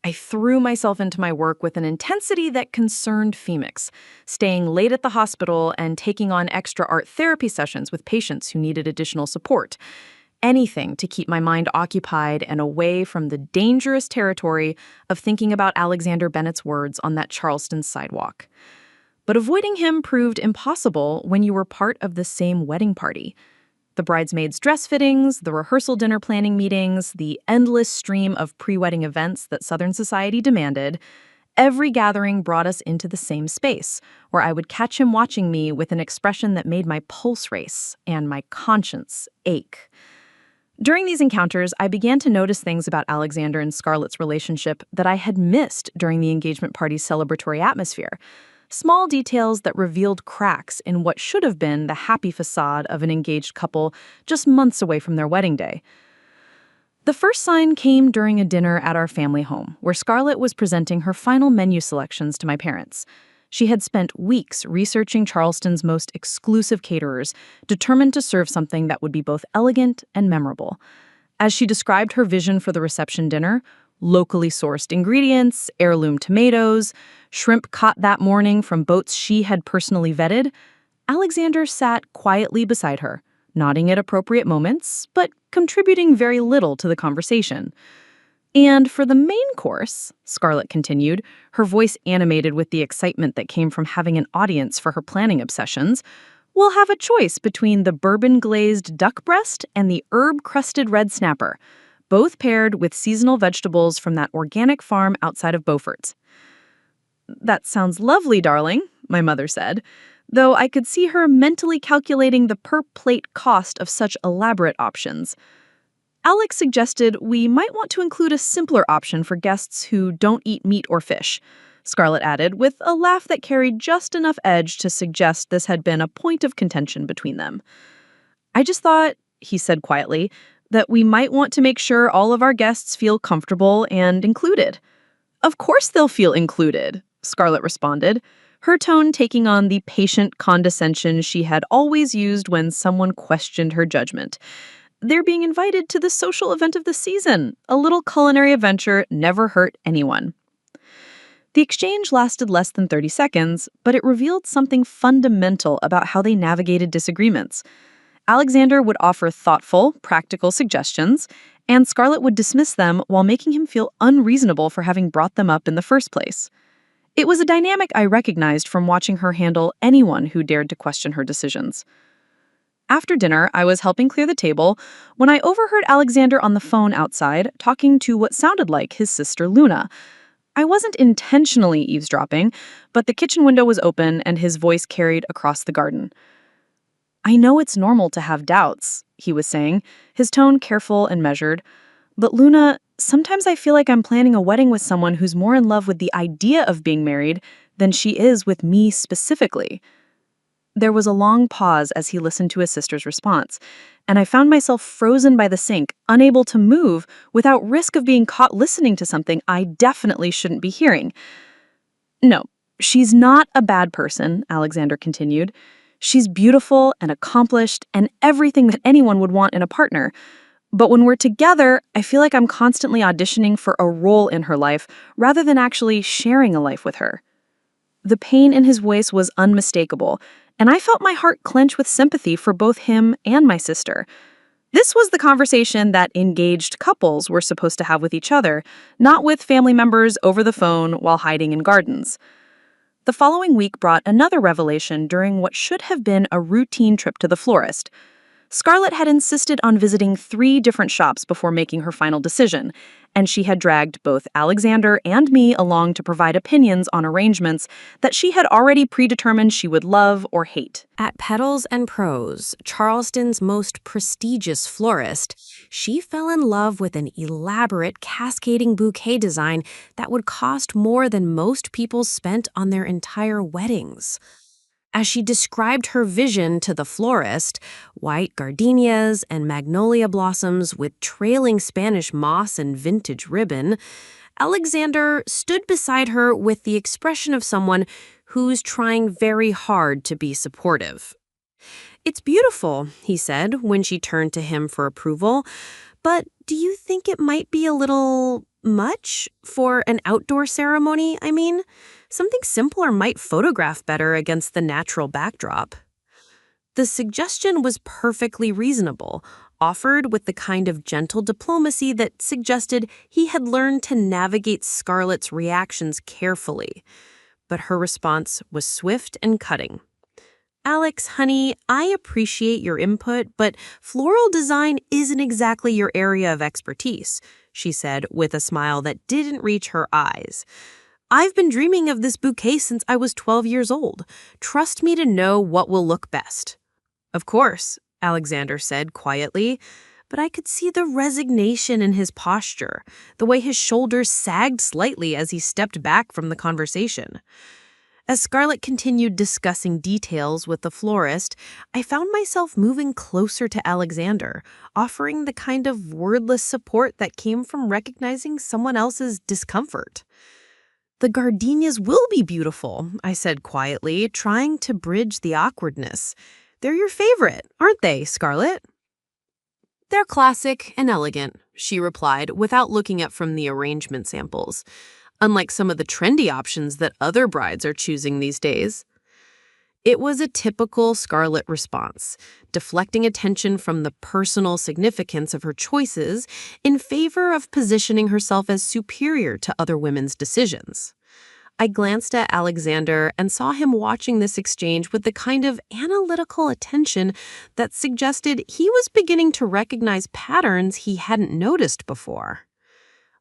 S1: I threw myself into my work with an intensity that concerned Phoenix, staying late at the hospital and taking on extra art therapy sessions with patients who needed additional support. Anything to keep my mind occupied and away from the dangerous territory of thinking about Alexander Bennett's words on that Charleston sidewalk. But avoiding him proved impossible when you were part of the same wedding party. The bridesmaids' dress fittings, the rehearsal dinner planning meetings, the endless stream of pre-wedding events that Southern society demanded, every gathering brought us into the same space, where I would catch him watching me with an expression that made my pulse race and my conscience ache. During these encounters, I began to notice things about Alexander and Scarlett's relationship that I had missed during the engagement party's celebratory atmosphere. small details that revealed cracks in what should have been the happy facade of an engaged couple just months away from their wedding day. The first sign came during a dinner at our family home, where Scarlett was presenting her final menu selections to my parents. She had spent weeks researching Charleston's most exclusive caterers, determined to serve something that would be both elegant and memorable. As she described her vision for the reception dinner, locally sourced ingredients, heirloom tomatoes, shrimp caught that morning from boats she had personally vetted, Alexander sat quietly beside her, nodding at appropriate moments, but contributing very little to the conversation. And for the main course, Scarlett continued, her voice animated with the excitement that came from having an audience for her planning obsessions, we'll have a choice between the bourbon-glazed duck breast and the herb-crusted red snapper, both paired with seasonal vegetables from that organic farm outside of Beaufort's. "That sounds lovely, darling," my mother said, though I could see her mentally calculating the per-plate cost of such elaborate options. Alex suggested we might want to include a simpler option for guests who don't eat meat or fish, Scarlett added, with a laugh that carried just enough edge to suggest this had been a point of contention between them. "I just thought," he said quietly, "that we might want to make sure all of our guests feel comfortable and included." "Of course they'll feel included," Scarlett responded, her tone taking on the patient condescension she had always used when someone questioned her judgment. "They're being invited to the social event of the season. A little culinary adventure never hurt anyone." The exchange lasted less than 30 seconds, but it revealed something fundamental about how they navigated disagreements. Alexander would offer thoughtful, practical suggestions, and Scarlett would dismiss them while making him feel unreasonable for having brought them up in the first place. It was a dynamic I recognized from watching her handle anyone who dared to question her decisions. After dinner, I was helping clear the table when I overheard Alexander on the phone outside talking to what sounded like his sister Luna. I wasn't intentionally eavesdropping, but the kitchen window was open and his voice carried across the garden. "I know it's normal to have doubts," he was saying, his tone careful and measured. "But Luna, sometimes I feel like I'm planning a wedding with someone who's more in love with the idea of being married than she is with me specifically." There was a long pause as he listened to his sister's response, and I found myself frozen by the sink, unable to move without risk of being caught listening to something I definitely shouldn't be hearing. "No, she's not a bad person," Alexander continued. "She's beautiful and accomplished and everything that anyone would want in a partner. But when we're together, I feel like I'm constantly auditioning for a role in her life rather than actually sharing a life with her." The pain in his voice was unmistakable, and I felt my heart clench with sympathy for both him and my sister. This was the conversation that engaged couples were supposed to have with each other, not with family members over the phone while hiding in gardens. The following week brought another revelation during what should have been a routine trip to the florist. Scarlett had insisted on visiting 3 different shops before making her final decision, and she had dragged both Alexander and me along to provide opinions on arrangements that she had already predetermined she would love or hate.
S3: At Petals and Prose, Charleston's most prestigious florist, she fell in love with an elaborate cascading bouquet design that would cost more than most people spent on their entire weddings. As she described her vision to the florist, white gardenias and magnolia blossoms with trailing Spanish moss and vintage ribbon, Alexander stood beside her with the expression of someone who's trying very hard to be supportive. "It's beautiful," he said when she turned to him for approval, "but do you think it might be a little much for an outdoor ceremony, I mean? Something simpler might photograph better against the natural backdrop." The suggestion was perfectly reasonable, offered with the kind of gentle diplomacy that suggested he had learned to navigate Scarlett's reactions carefully. But her response was swift and cutting. "Alex, honey, I appreciate your input, but floral design isn't exactly your area of expertise," she said with a smile that didn't reach her eyes. "I've been dreaming of this bouquet since I was 12 years old. Trust me to know what will look best." "Of course," Alexander said quietly, but I could see the resignation in his posture, the way his shoulders sagged slightly as he stepped back from the conversation. As Scarlett continued discussing details with the florist, I found myself moving closer to Alexander, offering the kind of wordless support that came from recognizing someone else's discomfort. "The gardenias will be beautiful," I said quietly, trying to bridge the awkwardness. "They're your favorite, aren't they, Scarlett?" "They're classic and elegant," she replied, without looking up from the arrangement samples. "Unlike some of the trendy options that other brides are choosing these days." It was a typical Scarlett response, deflecting attention from the personal significance of her choices in favor of positioning herself as superior to other women's decisions. I glanced at Alexander and saw him watching this exchange with the kind of analytical attention that suggested he was beginning to recognize patterns he hadn't noticed before.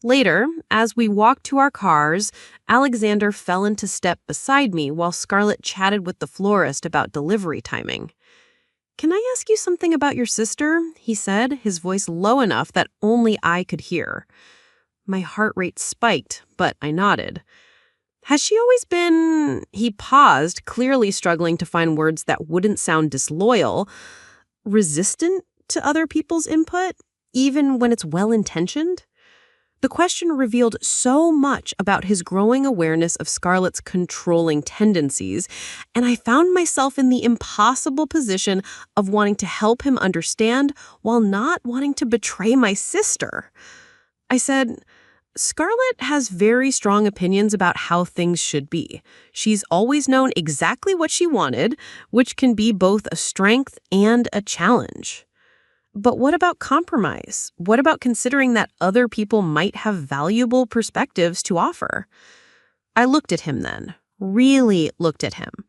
S3: Later, as we walked to our cars, Alexander fell into step beside me while Scarlett chatted with the florist about delivery timing. "Can I ask you something about your sister?" he said, his voice low enough that only I could hear. My heart rate spiked, but I nodded. "Has she always been—" He paused, clearly struggling to find words that wouldn't sound disloyal. "Resistant to other people's input, even when it's well-intentioned?" The question revealed so much about his growing awareness of Scarlett's controlling tendencies, and I found myself in the impossible position of wanting to help him understand while not wanting to betray my sister. I said, "Scarlett has very strong opinions about how things should be. She's always known exactly what she wanted, which can be both a strength and a challenge. But what about compromise? What about considering that other people might have valuable perspectives to offer?" I looked at him then, really looked at him,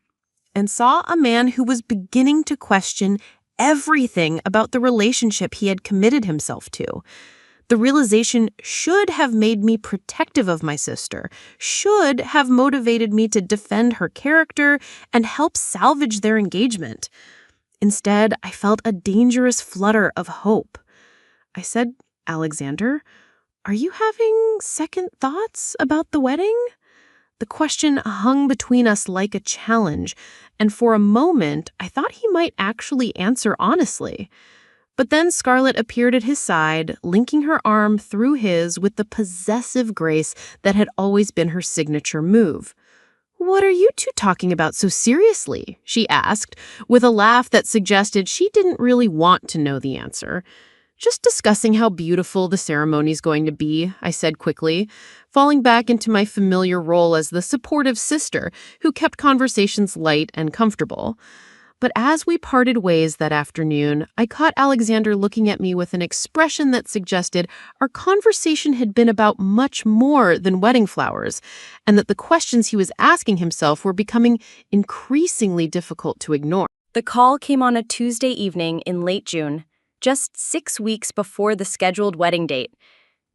S3: and saw a man who was beginning to question everything about the relationship he had committed himself to. The realization should have made me protective of my sister, should have motivated me to defend her character and help salvage their engagement. Instead, I felt a dangerous flutter of hope. I said, "Alexander, are you having second thoughts about the wedding?" The question hung between us like a challenge, and for a moment, I thought he might actually answer honestly. But then Scarlett appeared at his side, linking her arm through his with the possessive grace that had always been her signature move. "What are you two talking about so seriously?" she asked, with a laugh that suggested she didn't really want to know the answer. "Just discussing how beautiful the ceremony's going to be," I said quickly, falling back into my familiar role as the supportive sister who kept conversations light and comfortable. But as we parted ways that afternoon, I caught Alexander looking at me with an expression that suggested our conversation had been about much more than wedding flowers, and that the questions he was asking himself were becoming increasingly difficult to ignore.
S1: The call came on a Tuesday evening in late June, just 6 weeks before the scheduled wedding date.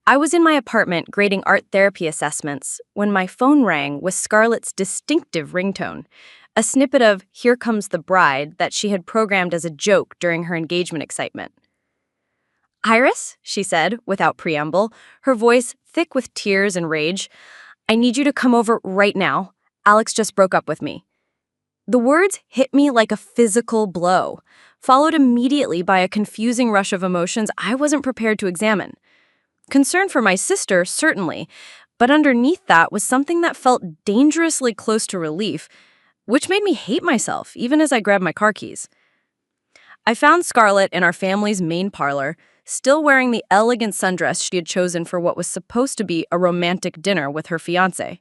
S1: I was in my apartment grading art therapy assessments when my phone rang with Scarlett's distinctive ringtone, a snippet of "Here Comes the Bride" that she had programmed as a joke during her engagement excitement. "Iris," she said, without preamble, her voice thick with tears and rage, "I need you to come over right now. Alex just broke up with me." The words hit me like a physical blow, followed immediately by a confusing rush of emotions I wasn't prepared to examine. Concern for my sister, certainly, but underneath that was something that felt dangerously close to relief, which made me hate myself, even as I grabbed my car keys. I found Scarlett in our family's main parlor, still wearing the elegant sundress she had chosen for what was supposed to be a romantic dinner with her fiancé.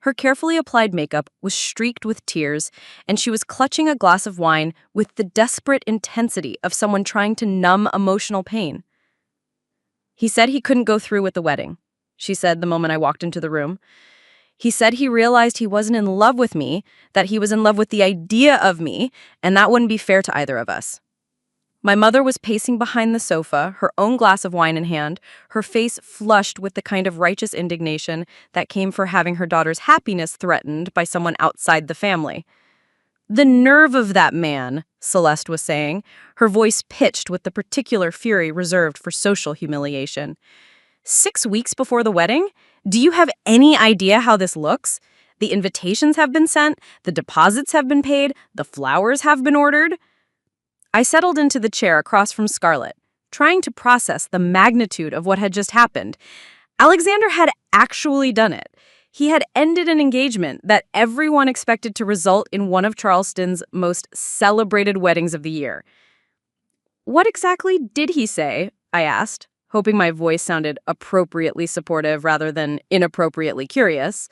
S1: Her carefully applied makeup was streaked with tears, and she was clutching a glass of wine with the desperate intensity of someone trying to numb emotional pain. "He said he couldn't go through with the wedding," she said the moment I walked into the room. "He said he realized he wasn't in love with me, that he was in love with the idea of me, and that wouldn't be fair to either of us." My mother was pacing behind the sofa, her own glass of wine in hand, her face flushed with the kind of righteous indignation that came for having her daughter's happiness threatened by someone outside the family. "The nerve of that man," Celeste was saying, her voice pitched with the particular fury reserved for social humiliation. 6 weeks before the wedding? Do you have any idea how this looks? The invitations have been sent, the deposits have been paid, the flowers have been ordered. I settled into the chair across from Scarlett, trying to process the magnitude of what had just happened. Alexander had actually done it. He had ended an engagement that everyone expected to result in one of Charleston's most celebrated weddings of the year. What exactly did he say? I asked, hoping my voice sounded appropriately supportive rather than inappropriately curious.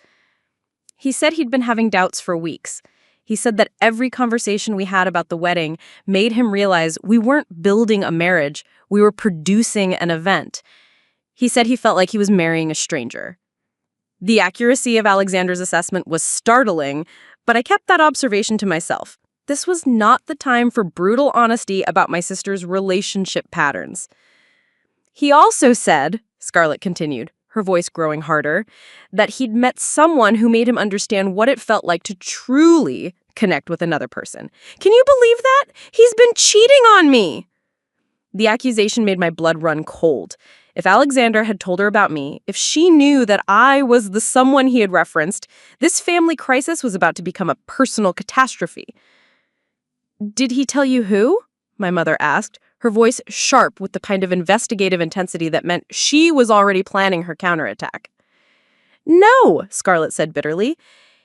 S1: He said he'd been having doubts for weeks. He said that every conversation we had about the wedding made him realize we weren't building a marriage, we were producing an event. He said he felt like he was marrying a stranger. The accuracy of Alexander's assessment was startling, but I kept that observation to myself. This was not the time for brutal honesty about my sister's relationship patterns. He also said, Scarlett continued, her voice growing harder, that he'd met someone who made him understand what it felt like to truly connect with another person. Can you believe that? He's been cheating on me! The accusation made my blood run cold. If Alexander had told her about me, if she knew that I was the someone he had referenced, this family crisis was about to become a personal catastrophe. Did he tell you who? My mother asked, her voice sharp with the kind of investigative intensity that meant she was already planning her counterattack. No, Scarlett said bitterly.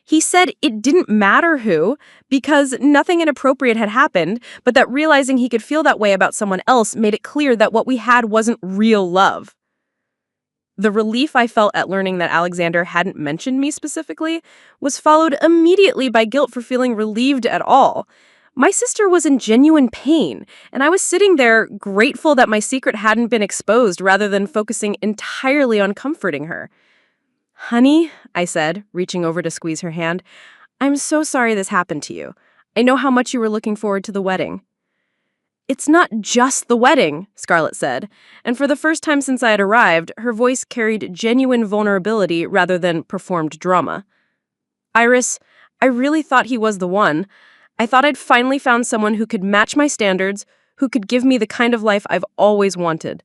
S1: He said it didn't matter who, because nothing inappropriate had happened, but that realizing he could feel that way about someone else made it clear that what we had wasn't real love. The relief I felt at learning that Alexander hadn't mentioned me specifically was followed immediately by guilt for feeling relieved at all. My sister was in genuine pain, and I was sitting there grateful that my secret hadn't been exposed rather than focusing entirely on comforting her. Honey, I said, reaching over to squeeze her hand, I'm so sorry this happened to you. I know how much you were looking forward to the wedding. It's not just the wedding, Scarlett said, and for the first time since I had arrived, her voice carried genuine vulnerability rather than performed drama. Iris, I really thought he was the one. I thought I'd finally found someone who could match my standards, who could give me the kind of life I've always wanted.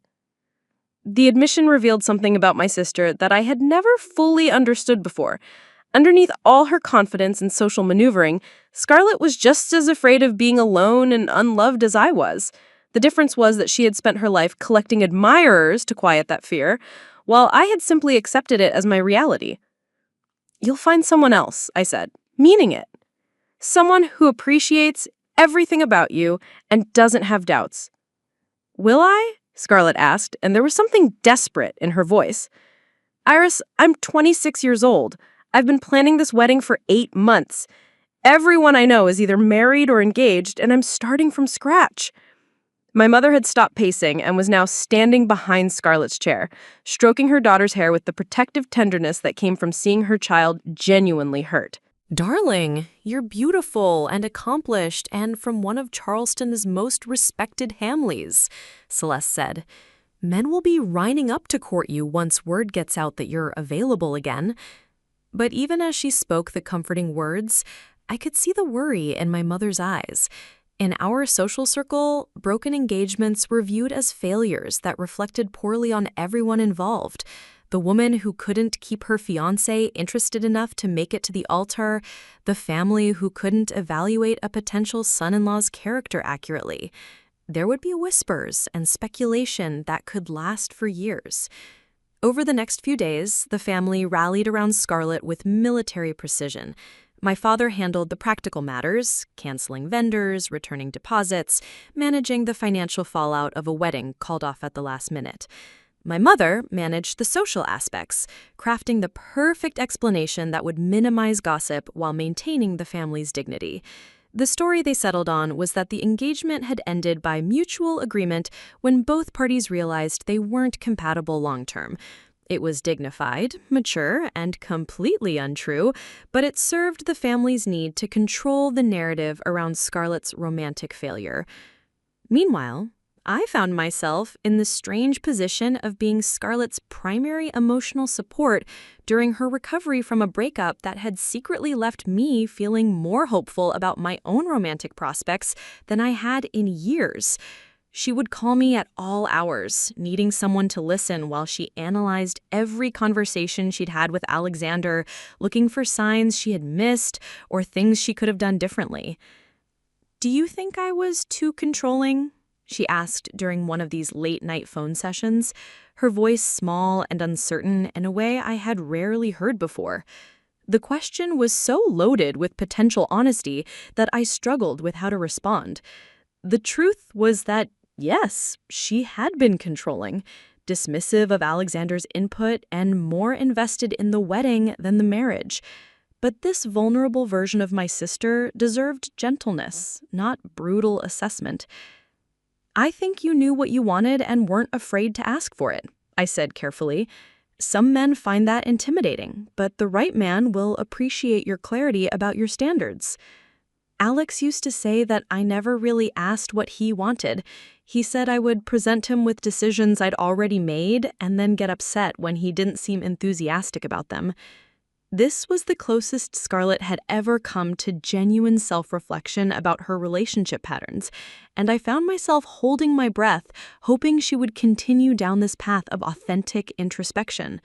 S1: The admission revealed something about my sister that I had never fully understood before. Underneath all her confidence and social maneuvering, Scarlett was just as afraid of being alone and unloved as I was. The difference was that she had spent her life collecting admirers to quiet that fear, while I had simply accepted it as my reality. You'll find someone else, I said, meaning it. Someone who appreciates everything about you and doesn't have doubts. Will I? Scarlett asked, and there was something desperate in her voice. Iris, I'm 26 years old. I've been planning this wedding for 8 months. Everyone I know is either married or engaged, and I'm starting from scratch. My mother had stopped pacing and was now standing behind Scarlett's chair, stroking her daughter's hair with the protective tenderness that came from seeing her child genuinely hurt.
S3: Darling, you're beautiful and accomplished and from one of Charleston's most respected families, Celeste said. Men will be lining up to court you once word gets out that you're available again. But even as she spoke the comforting words, I could see the worry in my mother's eyes. In our social circle, broken engagements were viewed as failures that reflected poorly on everyone involved. The woman who couldn't keep her fiancé interested enough to make it to the altar, the family who couldn't evaluate a potential son-in-law's character accurately. There would be whispers and speculation that could last for years. Over the next few days, the family rallied around Scarlett with military precision. My father handled the practical matters, canceling vendors, returning deposits, managing the financial fallout of a wedding called off at the last minute. My mother managed the social aspects, crafting the perfect explanation that would minimize gossip while maintaining the family's dignity. The story they settled on was that the engagement had ended by mutual agreement when both parties realized they weren't compatible long-term. It was dignified, mature, and completely untrue, but it served the family's need to control the narrative around Scarlett's romantic failure. Meanwhile, I found myself in the strange position of being Scarlett's primary emotional support during her recovery from a breakup that had secretly left me feeling more hopeful about my own romantic prospects than I had in years.
S2: She would call me at all hours, needing someone to listen while she analyzed every conversation she'd had with Alexander, looking for signs she had missed or things she could have done differently. "Do you think I was too controlling?" she asked during one of these late-night phone sessions, her voice small and uncertain in a way I had rarely heard before. The question was so loaded with potential honesty that I struggled with how to respond. The truth was that, yes, she had been controlling, dismissive of Alexander's input and more invested in the wedding than the marriage. But this vulnerable version of my sister deserved gentleness, not brutal assessment. "I think you knew what you wanted and weren't afraid to ask for it," I said carefully. "Some men find that intimidating, but the right man will appreciate your clarity about your standards. Alex used to say that I never really asked what he wanted. He said I would present him with decisions I'd already made and then get upset when he didn't seem enthusiastic about them." This was the closest Scarlett had ever come to genuine self-reflection about her relationship patterns, and I found myself holding my breath, hoping she would continue down this path of authentic introspection.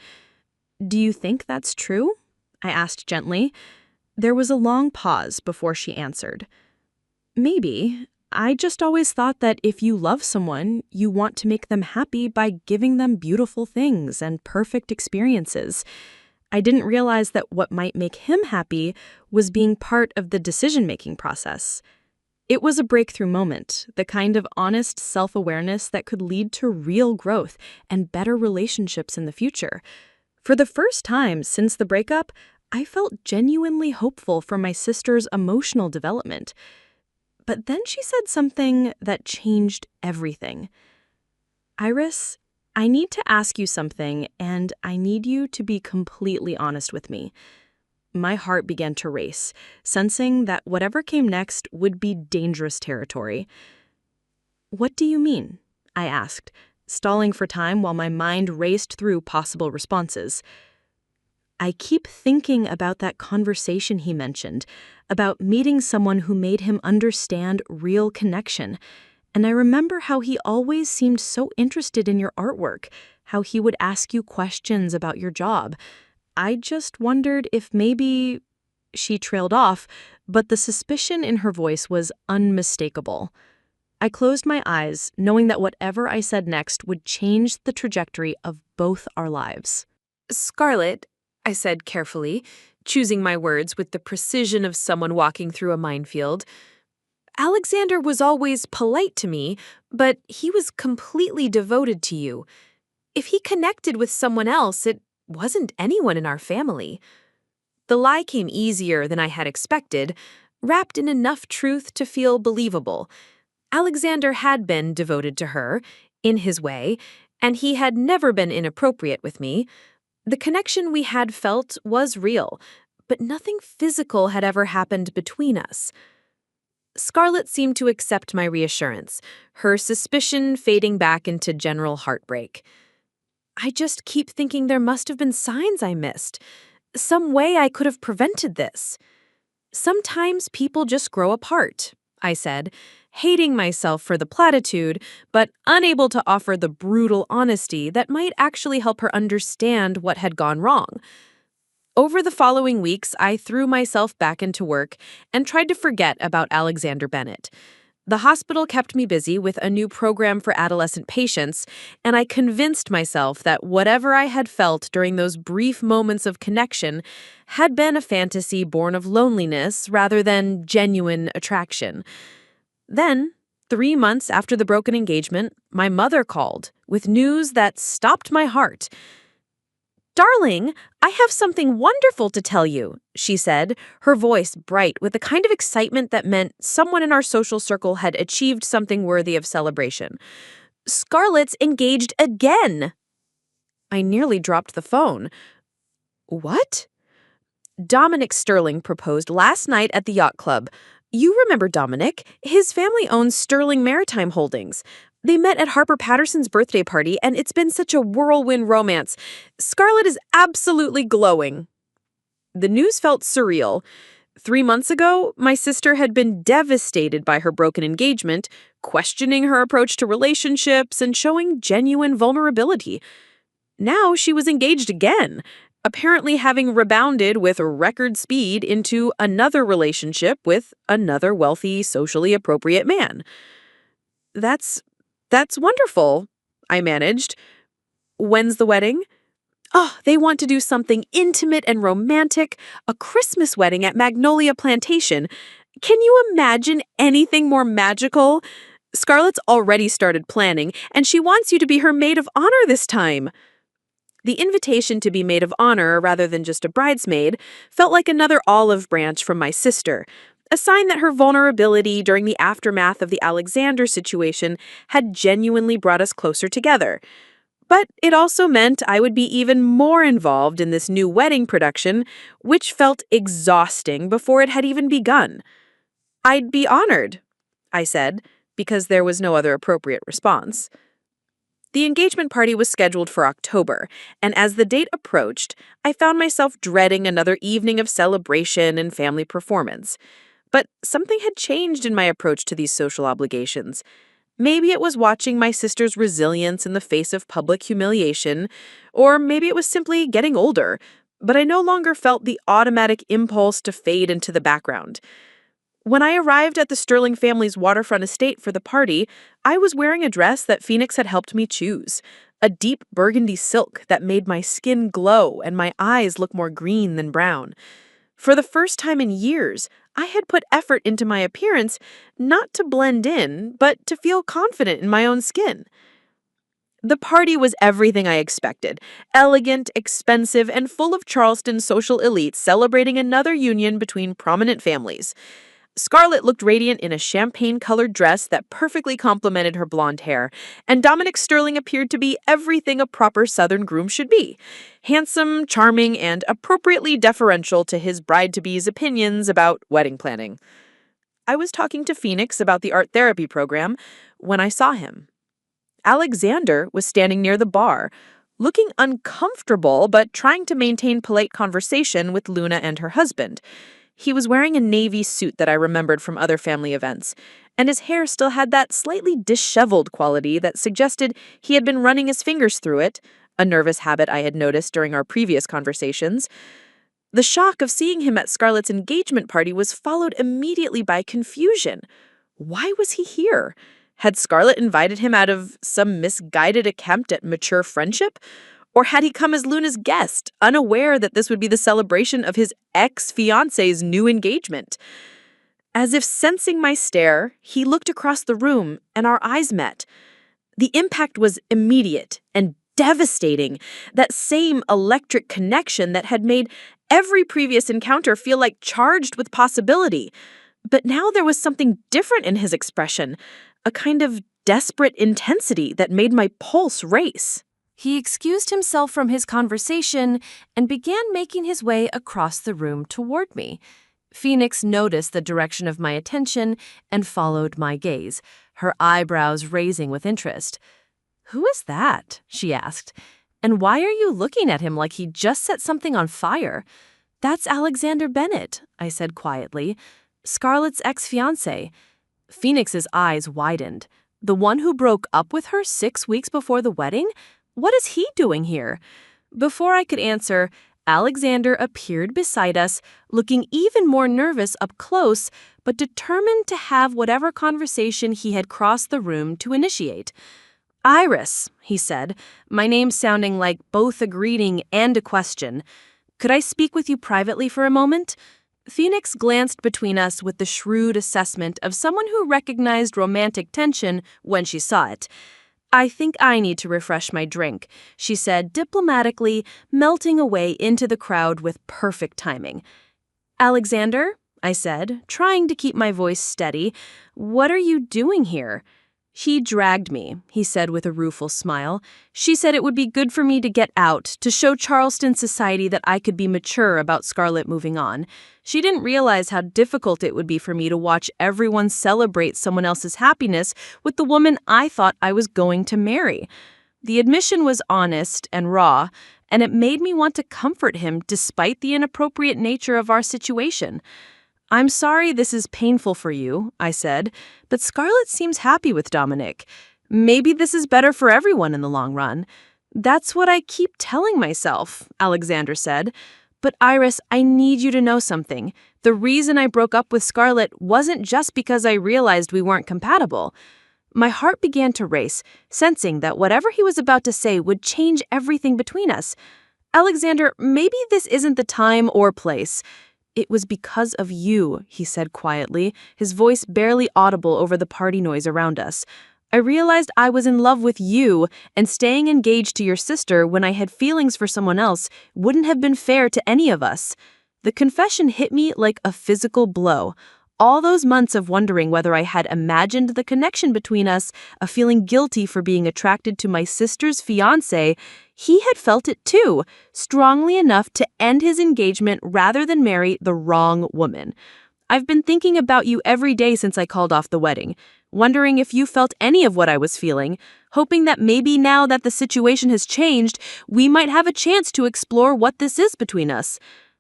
S2: "Do you think that's true?" I asked gently. There was a long pause before she answered. "Maybe. I just always thought that if you love someone, you want to make them happy by giving them beautiful things and perfect experiences. I didn't realize that what might make him happy was being part of the decision-making process." It was a breakthrough moment, the kind of honest self-awareness that could lead to real growth and better relationships in the future. For the first time since the breakup, I felt genuinely hopeful for my sister's emotional development. But then she said something that changed everything. "Iris, I need to ask you something, and I need you to be completely honest with me." My heart began to race, sensing that whatever came next would be dangerous territory. "What do you mean?" I asked, stalling for time while my mind raced through possible responses. "I keep thinking about that conversation he mentioned, about meeting someone who made him understand real connection. And I remember how he always seemed so interested in your artwork, how he would ask you questions about your job. I just wondered if maybe—" She trailed off, but the suspicion in her voice was unmistakable. I closed my eyes, knowing that whatever I said next would change the trajectory of both our lives.
S1: "Scarlett," I said carefully, choosing my words with the precision of someone walking through a minefield, "Alexander was always polite to me, but he was completely devoted to you. If he connected with someone else, it wasn't anyone in our family." The lie came easier than I had expected, wrapped in enough truth to feel believable. Alexander had been devoted to her, in his way, and he had never been inappropriate with me. The connection we had felt was real, but nothing physical had ever happened between us. Scarlett seemed to accept my reassurance, her suspicion fading back into general heartbreak. "I just keep thinking there must have been signs I missed. Some way I could have prevented this. Sometimes people just grow apart," I said, hating myself for the platitude, but unable to offer the brutal honesty that might actually help her understand what had gone wrong. Over the following weeks, I threw myself back into work and tried to forget about Alexander Bennett. The hospital kept me busy with a new program for adolescent patients, and I convinced myself that whatever I had felt during those brief moments of connection had been a fantasy born of loneliness rather than genuine attraction. Then, 3 months after the broken engagement, my mother called with news that stopped my heart. "Darling, I have something wonderful to tell you," she said, her voice bright with the kind of excitement that meant someone in our social circle had achieved something worthy of celebration. "Scarlett's engaged again." I nearly dropped the phone. "What?" "Dominic Sterling proposed last night at the yacht club. You remember Dominic? His family owns Sterling Maritime Holdings. They met at Harper Patterson's birthday party, and it's been such a whirlwind romance. Scarlett is absolutely glowing." The news felt surreal.
S2: 3 months ago, my sister had been devastated by her broken engagement, questioning her approach to relationships and showing genuine vulnerability. Now she was engaged again, apparently having rebounded with record speed into another relationship with another wealthy, socially appropriate man. That's wonderful, I managed. When's the wedding? Oh, they want to do something intimate and romantic, a Christmas wedding at Magnolia Plantation. Can you imagine anything more magical? Scarlett's already started planning, and she wants you to be her maid of honor this time. The invitation to be maid of honor rather than just a bridesmaid felt like another olive branch from my sister, a sign that her vulnerability during the aftermath of the Alexander situation had genuinely brought us closer together. But it also meant I would be even more involved in this new wedding production, which felt exhausting before it had even begun. I'd be honored, I said, because there was no other appropriate response. The engagement party was scheduled for October, and as the date approached, I found myself dreading another evening of celebration and family performance. But something had changed in my approach to these social obligations. Maybe it was watching my sister's resilience in the face of public humiliation, or maybe it was simply getting older, but I no longer felt the automatic impulse to fade into the background. When I arrived at the Sterling family's waterfront estate for the party, I was wearing a dress that Phoenix had helped me choose, a deep burgundy silk that made my skin glow and my eyes look more green than brown. For the first time in years, I had put effort into my appearance, not to blend in, but to feel confident in my own skin. The party was everything I expected, elegant, expensive, and full of Charleston social elites celebrating another union between prominent families. Scarlett looked radiant in a champagne-colored dress that perfectly complemented her blonde hair, and Dominic Sterling appeared to be everything a proper Southern groom should be: handsome, charming, and appropriately deferential to his bride-to-be's opinions about wedding planning. I was talking to Phoenix about the art therapy program when I saw him. Alexander was standing near the bar, looking uncomfortable but trying to maintain polite conversation with Luna and her husband. He was wearing a navy suit that I remembered from other family events, and his hair still had that slightly disheveled quality that suggested he had been running his fingers through it, a nervous habit I had noticed during our previous conversations. The shock of seeing him at Scarlett's engagement party was followed immediately by confusion. Why was he here? Had Scarlett invited him out of some misguided attempt at mature friendship? Or had he come as Luna's guest, unaware that this would be the celebration of his ex-fiancé's new engagement? As if sensing my stare, he looked across the room and our eyes met. The impact was immediate and devastating, that same electric connection that had made every previous encounter feel like charged with possibility. But now there was something different in his expression, a kind of desperate intensity that made my pulse race.
S3: He excused himself from his conversation and began making his way across the room toward me. Phoenix noticed the direction of my attention and followed my gaze, her eyebrows raising with interest. "Who is that?" she asked. "And why are you looking at him like he just set something on fire?" "That's Alexander Bennett," I said quietly. "Scarlett's ex-fiancé." Phoenix's eyes widened. "The one who broke up with her 6 weeks before the wedding? What is he doing here?" Before I could answer, Alexander appeared beside us, looking even more nervous up close, but determined to have whatever conversation he had crossed the room to initiate. "Iris," he said, my name sounding like both a greeting and a question. "Could I speak with you privately for a moment?" Phoenix glanced between us with the shrewd assessment of someone who recognized romantic tension when she saw it. "I think I need to refresh my drink," she said diplomatically, melting away into the crowd with perfect timing. "Alexander," I said, trying to keep my voice steady, "what are you doing here?" "She dragged me," he said with a rueful smile. "She said it would be good for me to get out, to show Charleston society that I could be mature about Scarlett moving on. She didn't realize how difficult it would be for me to watch everyone celebrate someone else's happiness with the woman I thought I was going to marry." The admission was honest and raw, and it made me want to comfort him despite the inappropriate nature of our situation.
S2: "I'm sorry this is painful for you," I said, "but Scarlett seems happy with Dominic. Maybe this is better for everyone in the long run." "That's what I keep telling myself," Alexander said. "But Iris, I need you to know something. The reason I broke up with Scarlett wasn't just because I realized we weren't compatible." My heart began to race, sensing that whatever he was about to say would change everything between us. "Alexander, maybe this isn't the time or place." "It was because of you," he said quietly, his voice barely audible over the party noise around us. "I realized I was in love with you, and staying engaged to your sister when I had feelings for someone else wouldn't have been fair to any of us." The confession hit me like a physical blow. All those months of wondering whether I had imagined the connection between us, of feeling guilty for being attracted to my sister's fiancé, he had felt it too, strongly enough to end his engagement rather than marry the wrong woman. "I've been thinking about you every day since I called off the wedding, wondering if you felt any of what I was feeling, hoping that maybe now that the situation has changed, we might have a chance to explore what this is between us."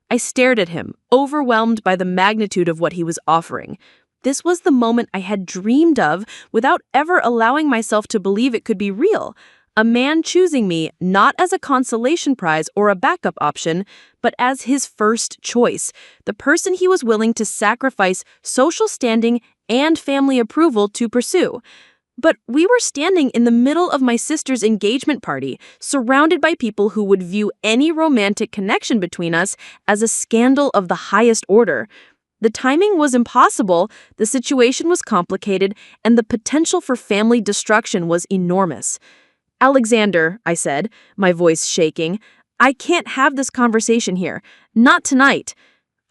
S2: I stared at him, overwhelmed by the magnitude of what he was offering. This was the moment I had dreamed of without ever allowing myself to believe it could be real. A man choosing me not as a consolation prize or a backup option, but as his first choice, the person he was willing to sacrifice social standing and family approval to pursue. But we were standing in the middle of my sister's engagement party, surrounded by people who would view any romantic connection between us as a scandal of the highest order. The timing was impossible, the situation was complicated, and the potential for family destruction was enormous. "Alexander," I said, my voice shaking, "I can't have this conversation here. Not tonight."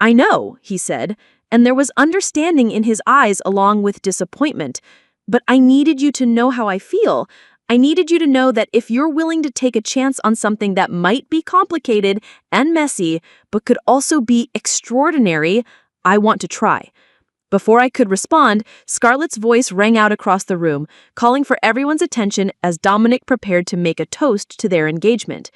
S2: "I know," he said, and there was understanding in his eyes along with disappointment. "But I needed you to know how I feel. I needed you to know that if you're willing to take a chance on something that might be complicated and messy, but could also be extraordinary, I want to try." Before I could respond, Scarlett's voice rang out across the room, calling for everyone's attention as Dominic prepared to make a toast to their engagement.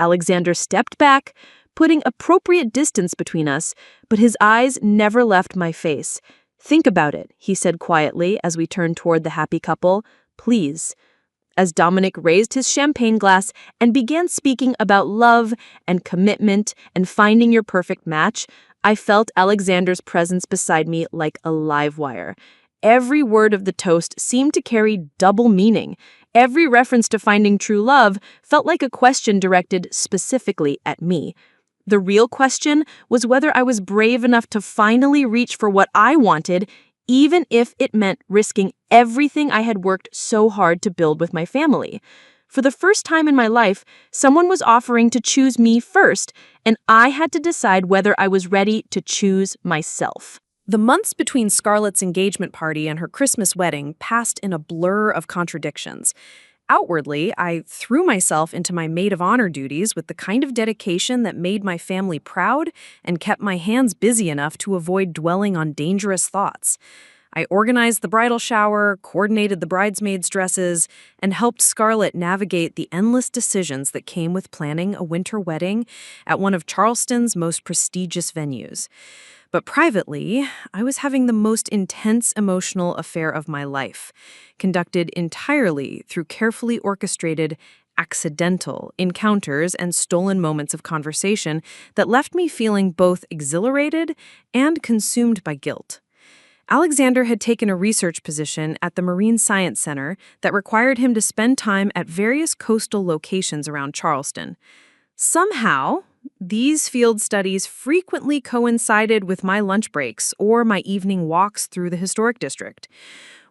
S2: Alexander stepped back, putting appropriate distance between us, but his eyes never left my face. "Think about it," he said quietly as we turned toward the happy couple. "Please." As Dominic raised his champagne glass and began speaking about love and commitment and finding your perfect match, I felt Alexander's presence beside me like a live wire. Every word of the toast seemed to carry double meaning. Every reference to finding true love felt like a question directed specifically at me. The real question was whether I was brave enough to finally reach for what I wanted, even if it meant risking everything I had worked so hard to build with my family. For the first time in my life, someone was offering to choose me first, and I had to decide whether I was ready to choose myself. The months between Scarlett's engagement party and her Christmas wedding passed in a blur of contradictions. Outwardly, I threw myself into my maid of honor duties with the kind of dedication that made my family proud and kept my hands busy enough to avoid dwelling on dangerous thoughts. I organized the bridal shower, coordinated the bridesmaids' dresses, and helped Scarlett navigate the endless decisions that came with planning a winter wedding at one of Charleston's most prestigious venues. But privately, I was having the most intense emotional affair of my life, conducted entirely through carefully orchestrated, accidental encounters and stolen moments of conversation that left me feeling both exhilarated and consumed by guilt. Alexander had taken a research position at the Marine Science Center that required him to spend time at various coastal locations around Charleston. Somehow, these field studies frequently coincided with my lunch breaks or my evening walks through the historic district.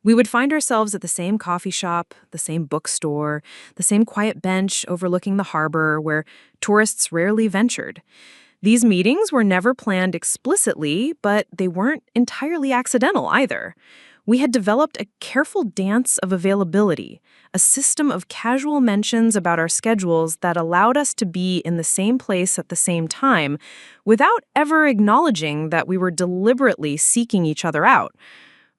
S2: We would find ourselves at the same coffee shop, the same bookstore, the same quiet bench overlooking the harbor where tourists rarely ventured. These meetings were never planned explicitly, but they weren't entirely accidental either. We had developed a careful dance of availability, a system of casual mentions about our schedules that allowed us to be in the same place at the same time without ever acknowledging that we were deliberately seeking each other out.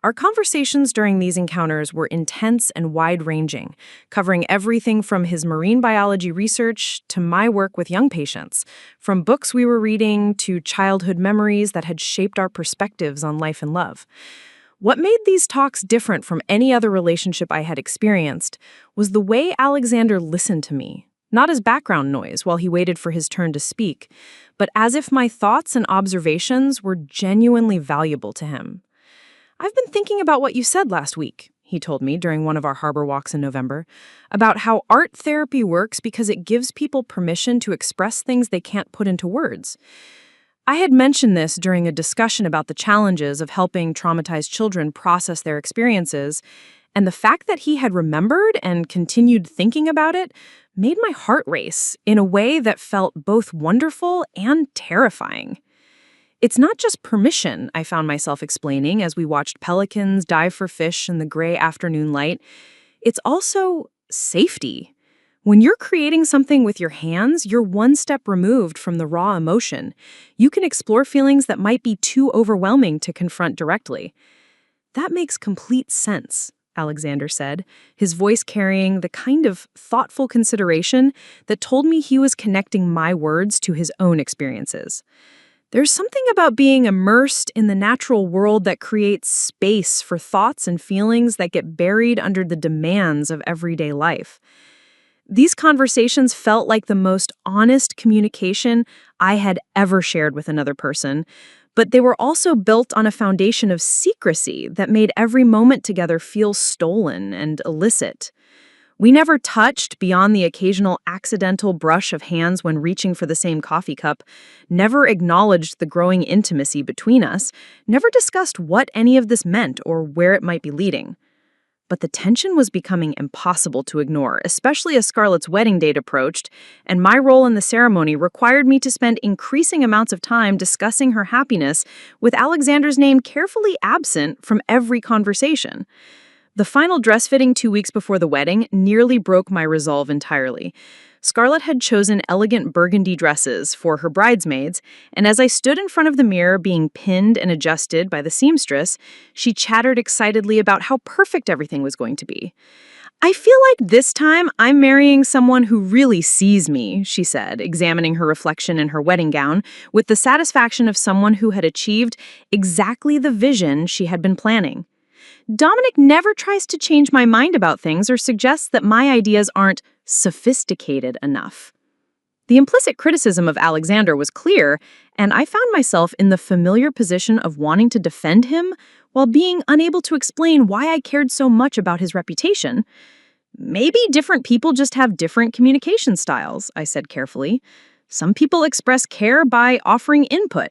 S1: Our conversations during these encounters were intense and wide-ranging, covering everything from his marine biology research to my work with young patients, from books we were reading to childhood memories that had shaped our perspectives on life and love. What made these talks different from any other relationship I had experienced was the way Alexander listened to me, not as background noise while he waited for his turn to speak, but as if my thoughts and observations were genuinely valuable to him. "I've been thinking about what you said last week," he told me during one of our harbor walks in November, about how art therapy works because it gives people permission to express things they can't put into words. I had mentioned this during a discussion about the challenges of helping traumatized children process their experiences, and the fact that he had remembered and continued thinking about it made my heart race in a way that felt both wonderful and terrifying. "It's not just permission," I found myself explaining as we watched pelicans dive for fish in the gray afternoon light. "It's also safety. When you're creating something with your hands, you're one step removed from the raw emotion. You can explore feelings that might be too overwhelming to confront directly." "That makes complete sense," Alexander said, his voice carrying the kind of thoughtful consideration that told me he was connecting my words to his own experiences. "There's something about being immersed in the natural world that creates space for thoughts and feelings that get buried under the demands of everyday life." These conversations felt like the most honest communication I had ever shared with another person, but they were also built on a foundation of secrecy that made every moment together feel stolen and illicit. We never touched beyond the occasional accidental brush of hands when reaching for the same coffee cup, never acknowledged the growing intimacy between us, never discussed what any of this meant or where it might be leading. But the tension was becoming impossible to ignore, especially as Scarlett's wedding date approached, and my role in the ceremony required me to spend increasing amounts of time discussing her happiness with Alexander's name carefully absent from every conversation. The final dress fitting 2 weeks before the wedding nearly broke my resolve entirely. Scarlett had chosen elegant burgundy dresses for her bridesmaids, and as I stood in front of the mirror being pinned and adjusted by the seamstress, she chattered excitedly about how perfect everything was going to be. "I feel like this time I'm marrying someone who really sees me," she said, examining her reflection in her wedding gown with the satisfaction of someone who had achieved exactly the vision she had been planning. "Dominic never tries to change my mind about things or suggests that my ideas aren't sophisticated enough." The implicit criticism of Alexander was clear, and I found myself in the familiar position of wanting to defend him while being unable to explain why I cared so much about his reputation. "Maybe different people just have different communication styles," I said carefully. "Some people express care by offering input,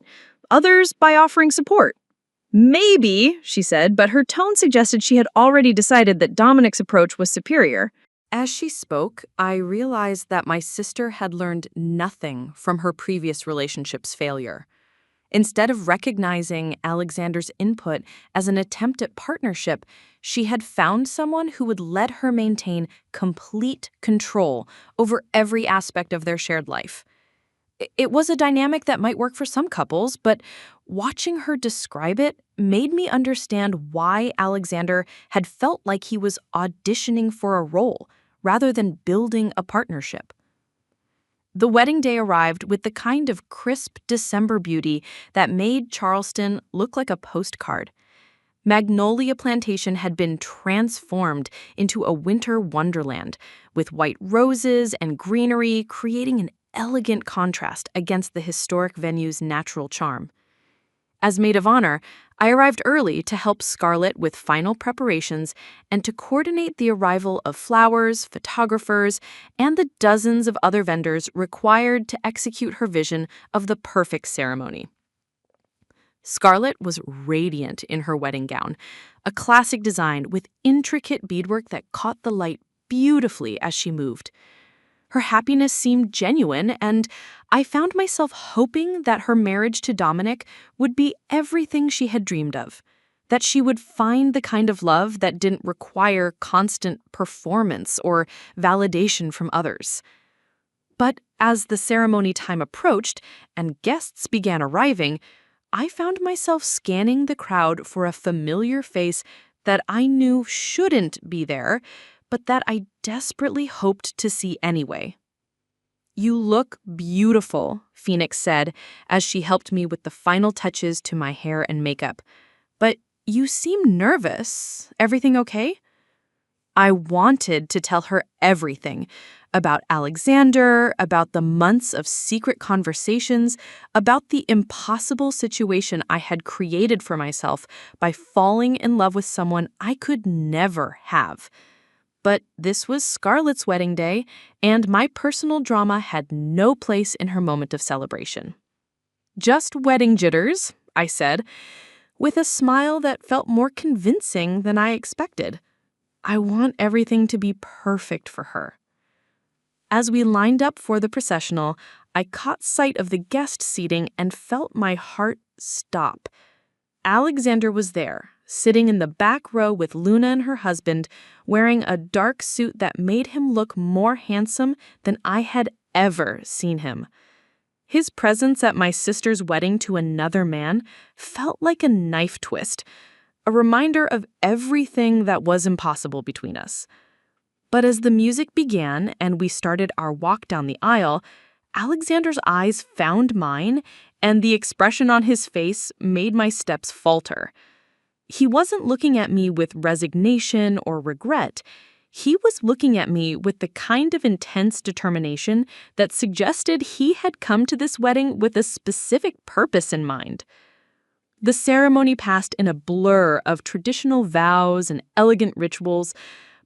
S1: others by offering support." "Maybe," she said, but her tone suggested she had already decided that Dominic's approach was superior.
S3: As she spoke, I realized that my sister had learned nothing from her previous relationship's failure. Instead of recognizing Alexander's input as an attempt at partnership, she had found someone who would let her maintain complete control over every aspect of their shared life. It was a dynamic that might work for some couples, but watching her describe it made me understand why Alexander had felt like he was auditioning for a role rather than building a partnership. The wedding day arrived with the kind of crisp December beauty that made Charleston look like a postcard. Magnolia Plantation had been transformed into a winter wonderland, with white roses and greenery creating an elegant contrast against the historic venue's natural charm. As maid of honor, I arrived early to help Scarlett with final preparations and to coordinate the arrival of flowers, photographers, and the dozens of other vendors required to execute her vision of the perfect ceremony. Scarlett was radiant in her wedding gown, a classic design with intricate beadwork that caught the light beautifully as she moved. Her happiness seemed genuine, and I found myself hoping that her marriage to Dominic would be everything she had dreamed of, that she would find the kind of love that didn't require constant performance or validation from others. But as the ceremony time approached and guests began arriving,
S2: I found myself scanning the crowd for a familiar face that I knew shouldn't be there, but that I desperately hoped to see anyway. "You look beautiful," Phoenix said as she helped me with the final touches to my hair and makeup. "But you seem nervous. Everything okay?" I wanted to tell her everything about Alexander, about the months of secret conversations, about the impossible situation I had created for myself by falling in love with someone I could never have. But this was Scarlett's wedding day, and my personal drama had no place in her moment of celebration. "Just wedding jitters," I said, with a smile that felt more convincing than I expected. I want everything to be perfect for her. As we lined up for the processional, I caught sight of the guest seating and felt my heart stop. Alexander was there, sitting in the back row with Luna and her husband, wearing a dark suit that made him look more handsome than I had ever seen him. His presence at my sister's wedding to another man felt like a knife twist, a reminder of everything that was impossible between us. But as the music began and we started our walk down the aisle, Alexander's eyes found mine, and the expression on his face made my steps falter. He wasn't looking at me with resignation or regret. He was looking at me with the kind of intense determination that suggested he had come to this wedding with a specific purpose in mind. The ceremony passed in a blur of traditional vows and elegant rituals,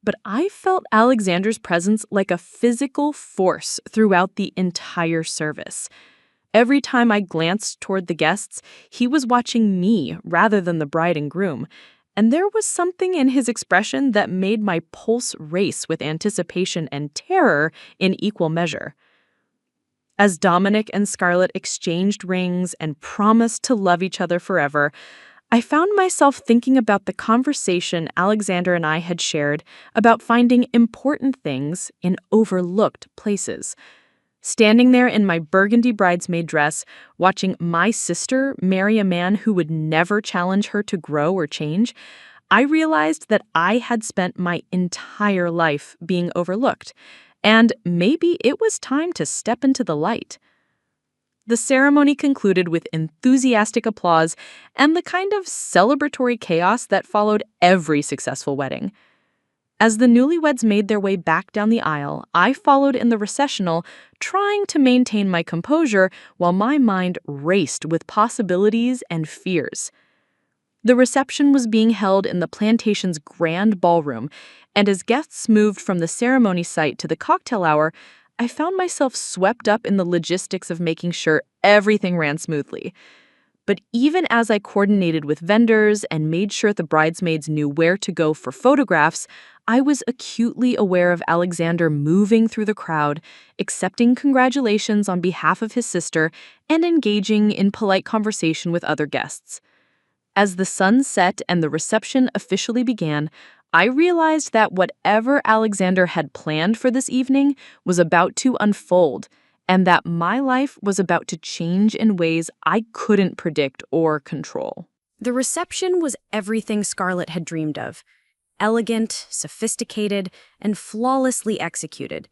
S2: but I felt Alexander's presence like a physical force throughout the entire service. Every time I glanced toward the guests, he was watching me rather than the bride and groom, and there was something in his expression that made my pulse race with anticipation and terror in equal measure. As Dominic and Scarlett exchanged rings and promised to love each other forever, I found myself thinking about the conversation Alexander and I had shared about finding important things in overlooked places. Standing there in my burgundy bridesmaid dress, watching my sister marry a man who would never challenge her to grow or change, I realized that I had spent my entire life being overlooked, and maybe it was time to step into the light. The ceremony concluded with enthusiastic applause and the kind of celebratory chaos that followed every successful wedding. As the newlyweds made their way back down the aisle, I followed in the recessional, trying to maintain my composure while my mind raced with possibilities and fears. The reception was being held in the plantation's grand ballroom, and as guests moved from the ceremony site to the cocktail hour, I found myself swept up in the logistics of making sure everything ran smoothly. But even as I coordinated with vendors and made sure the bridesmaids knew where to go for photographs, I was acutely aware of Alexander moving through the crowd, accepting congratulations on behalf of his sister, and engaging in polite conversation with other guests. As the sun set and the reception officially began, I realized that whatever Alexander had planned for this evening was about to unfold, and that my life was about to change in ways I couldn't predict or control.
S3: The reception was everything Scarlett had dreamed of. Elegant, sophisticated, and flawlessly executed.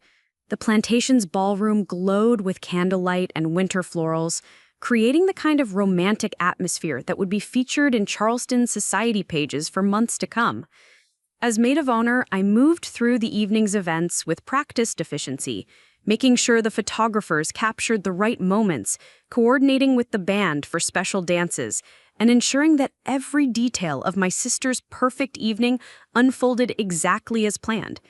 S3: The plantation's ballroom glowed with candlelight and winter florals, creating the kind of romantic atmosphere that would be featured in Charleston society pages for months to come. As maid of honor, I moved through the evening's events with practiced efficiency, making sure the photographers captured the right moments, coordinating with the band for special dances, and ensuring that every detail of my sister's perfect evening unfolded exactly as planned.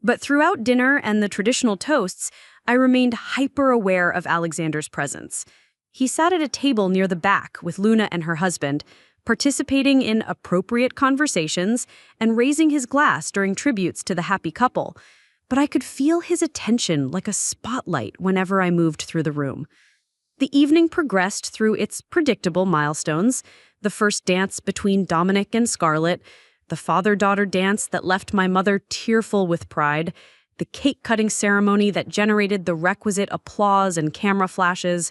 S3: But throughout dinner and the traditional toasts, I remained hyper-aware of Alexander's presence. He sat at a table near the back with Luna and her husband, participating in appropriate conversations and raising his glass during tributes to the happy couple. But I could feel his attention like a spotlight whenever I moved through the room. The evening progressed through its predictable milestones: the first dance between Dominic and Scarlett, the father-daughter dance that left my mother tearful with pride, the cake-cutting ceremony that generated the requisite applause and camera flashes.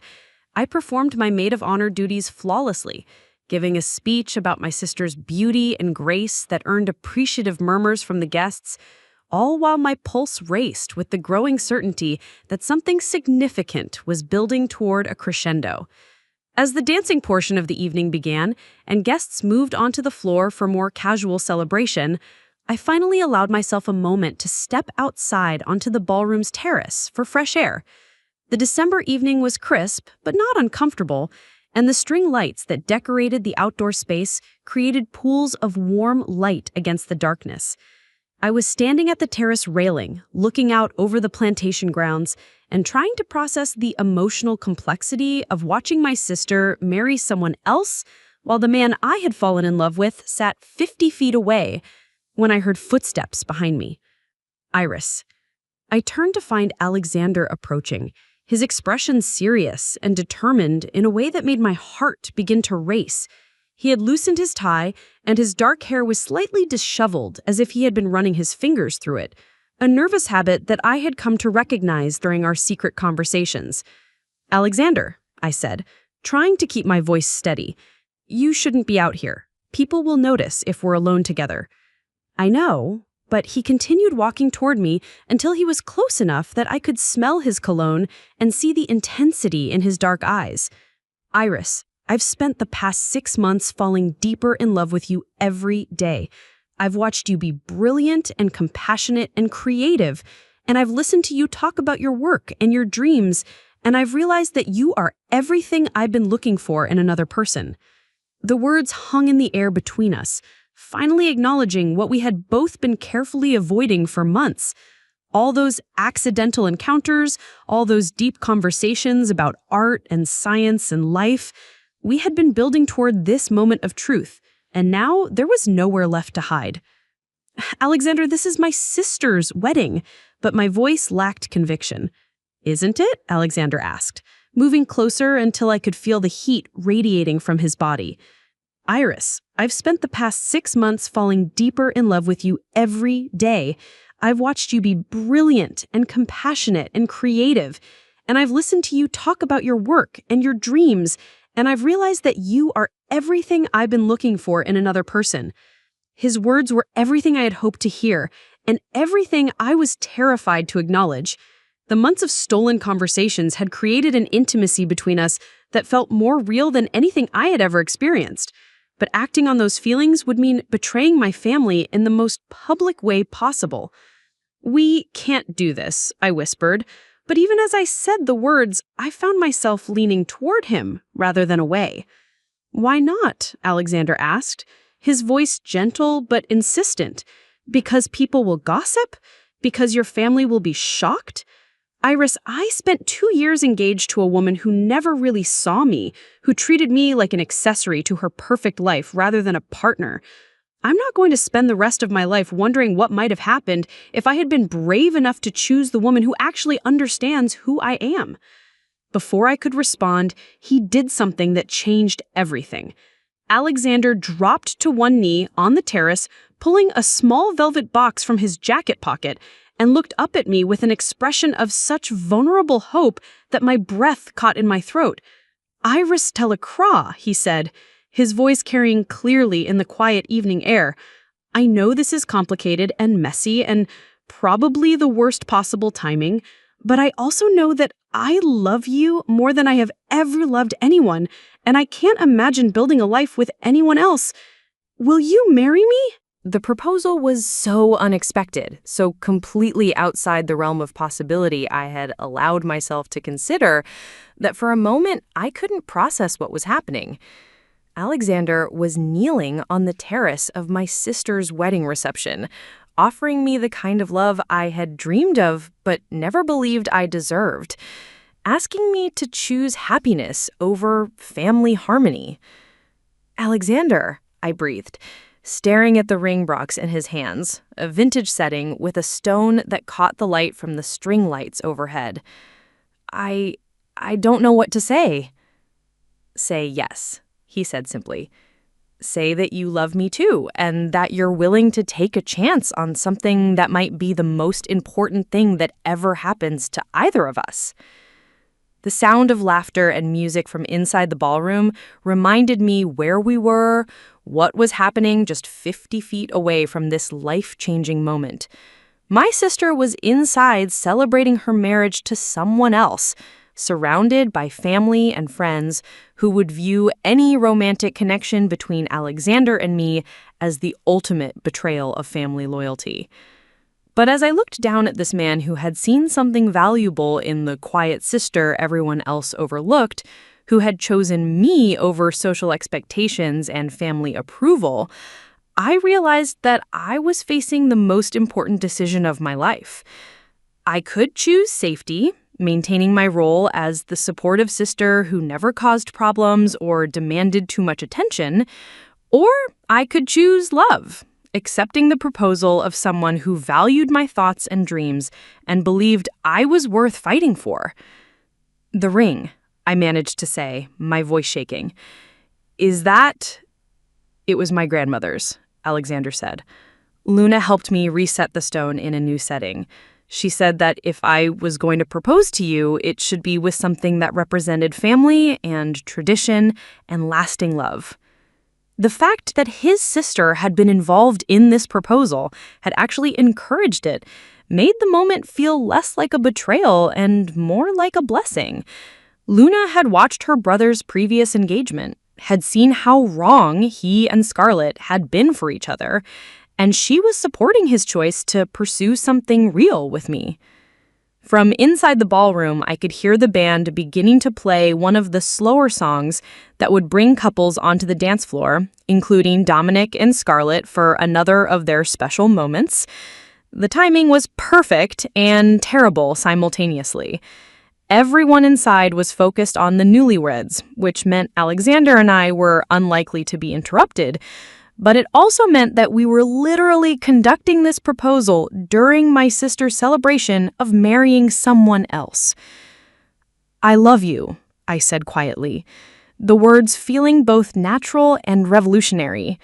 S3: I performed my maid of honor duties flawlessly, giving a speech about my sister's beauty and grace that earned appreciative murmurs from the guests, all while my pulse raced with the growing certainty that something significant was building toward a crescendo. As the dancing portion of the evening began and guests moved onto the floor for more casual celebration, I finally allowed myself a moment to step outside onto the ballroom's terrace for fresh air. The December evening was crisp, but not uncomfortable, and the string lights that decorated the outdoor space created pools of warm light against the darkness. I was standing at the terrace railing, looking out over the plantation grounds, and trying to process the emotional complexity of watching my sister marry someone else while the man I had fallen in love with sat 50 feet away, when I heard footsteps behind me. Iris. I turned to find Alexander approaching, his expression serious and determined in a way that made my heart begin to race. He had loosened his tie, and his dark hair was slightly disheveled as if he had been running his fingers through it, a nervous habit that I had come to recognize during our secret conversations. "Alexander," I said, trying to keep my voice steady, "you shouldn't be out here. People will notice if we're alone together." "I know," but he continued walking toward me until he was close enough that I could smell his cologne and see the intensity in his dark eyes. "Iris, I've spent the past 6 months falling deeper in love with you every day. I've watched you be brilliant and compassionate and creative, and I've listened to you talk about your work and your dreams, and I've realized that you are everything I've been looking for in another person." The words hung in the air between us, finally acknowledging what we had both been carefully avoiding for months. All those accidental encounters, all those deep conversations about art and science and life, we had been building toward this moment of truth, and now there was nowhere left to hide. "Alexander, this is my sister's wedding," but my voice lacked conviction. "Isn't it?" Alexander asked, moving closer until I could feel the heat radiating from his body. "Iris, I've spent the past 6 months falling deeper in love with you every day. I've watched you be brilliant and compassionate and creative, and I've listened to you talk about your work and your dreams, and I've realized that you are everything I've been looking for in another person." His words were everything I had hoped to hear, and everything I was terrified to acknowledge. The months of stolen conversations had created an intimacy between us that felt more real than anything I had ever experienced. But acting on those feelings would mean betraying my family in the most public way possible. "We can't do this," I whispered, but even as I said the words, I found myself leaning toward him rather than away. "Why not?" Alexander asked, his voice gentle but insistent. "Because people will gossip? Because your family will be shocked?" "Iris, I spent 2 years engaged to a woman who never really saw me, who treated me like an accessory to her perfect life rather than a partner. I'm not going to spend the rest of my life wondering what might have happened if I had been brave enough to choose the woman who actually understands who I am." Before I could respond, he did something that changed everything. Alexander dropped to one knee on the terrace, pulling a small velvet box from his jacket pocket, and looked up at me with an expression of such vulnerable hope that my breath caught in my throat. "Iris Delacroix," he said, his voice carrying clearly in the quiet evening air. "I know this is complicated and messy and probably the worst possible timing, but I also know that I love you more than I have ever loved anyone, and I can't imagine building a life with anyone else. Will you marry me?"
S1: The proposal was so unexpected, so completely outside the realm of possibility I had allowed myself to consider, that for a moment I couldn't process what was happening. Alexander was kneeling on the terrace of my sister's wedding reception, offering me the kind of love I had dreamed of but never believed I deserved, asking me to choose happiness over family harmony. "Alexander," I breathed, staring at the ring box in his hands, a vintage setting with a stone that caught the light from the string lights overhead. I don't know what to say." "Say yes," he said simply. "Say that you love me too, and that you're willing to take a chance on something that might be the most important thing that ever happens to either of us." The sound of laughter and music from inside the ballroom reminded me where we were, what was happening just 50 feet away from this life-changing moment. My sister was inside celebrating her marriage to someone else, surrounded by family and friends who would view any romantic connection between Alexander and me as the ultimate betrayal of family loyalty. But as I looked down at this man who had seen something valuable in the quiet sister everyone else overlooked, who had chosen me over social expectations and family approval, I realized that I was facing the most important decision of my life. I could choose safety, maintaining my role as the supportive sister who never caused problems or demanded too much attention, or I could choose love, accepting the proposal of someone who valued my thoughts and dreams and believed I was worth fighting for. "The ring," I managed to say, my voice shaking. "Is that—" "It was my grandmother's," Alexander said. "Luna helped me reset the stone in a new setting. She said that if I was going to propose to you, it should be with something that represented family and tradition and lasting love." The fact that his sister had been involved in this proposal, had actually encouraged it, made the moment feel less like a betrayal and more like a blessing. Luna had watched her brother's previous engagement, had seen how wrong he and Scarlett had been for each other, and she was supporting his choice to pursue something real with me. From inside the ballroom, I could hear the band beginning to play one of the slower songs that would bring couples onto the dance floor, including Dominic and Scarlett for another of their special moments. The timing was perfect and terrible simultaneously. Everyone inside was focused on the newlyweds, which meant Alexander and I were unlikely to be interrupted, but it also meant that we were literally conducting this proposal during my sister's celebration of marrying someone else. "I love you," I said quietly, the words feeling both natural and revolutionary.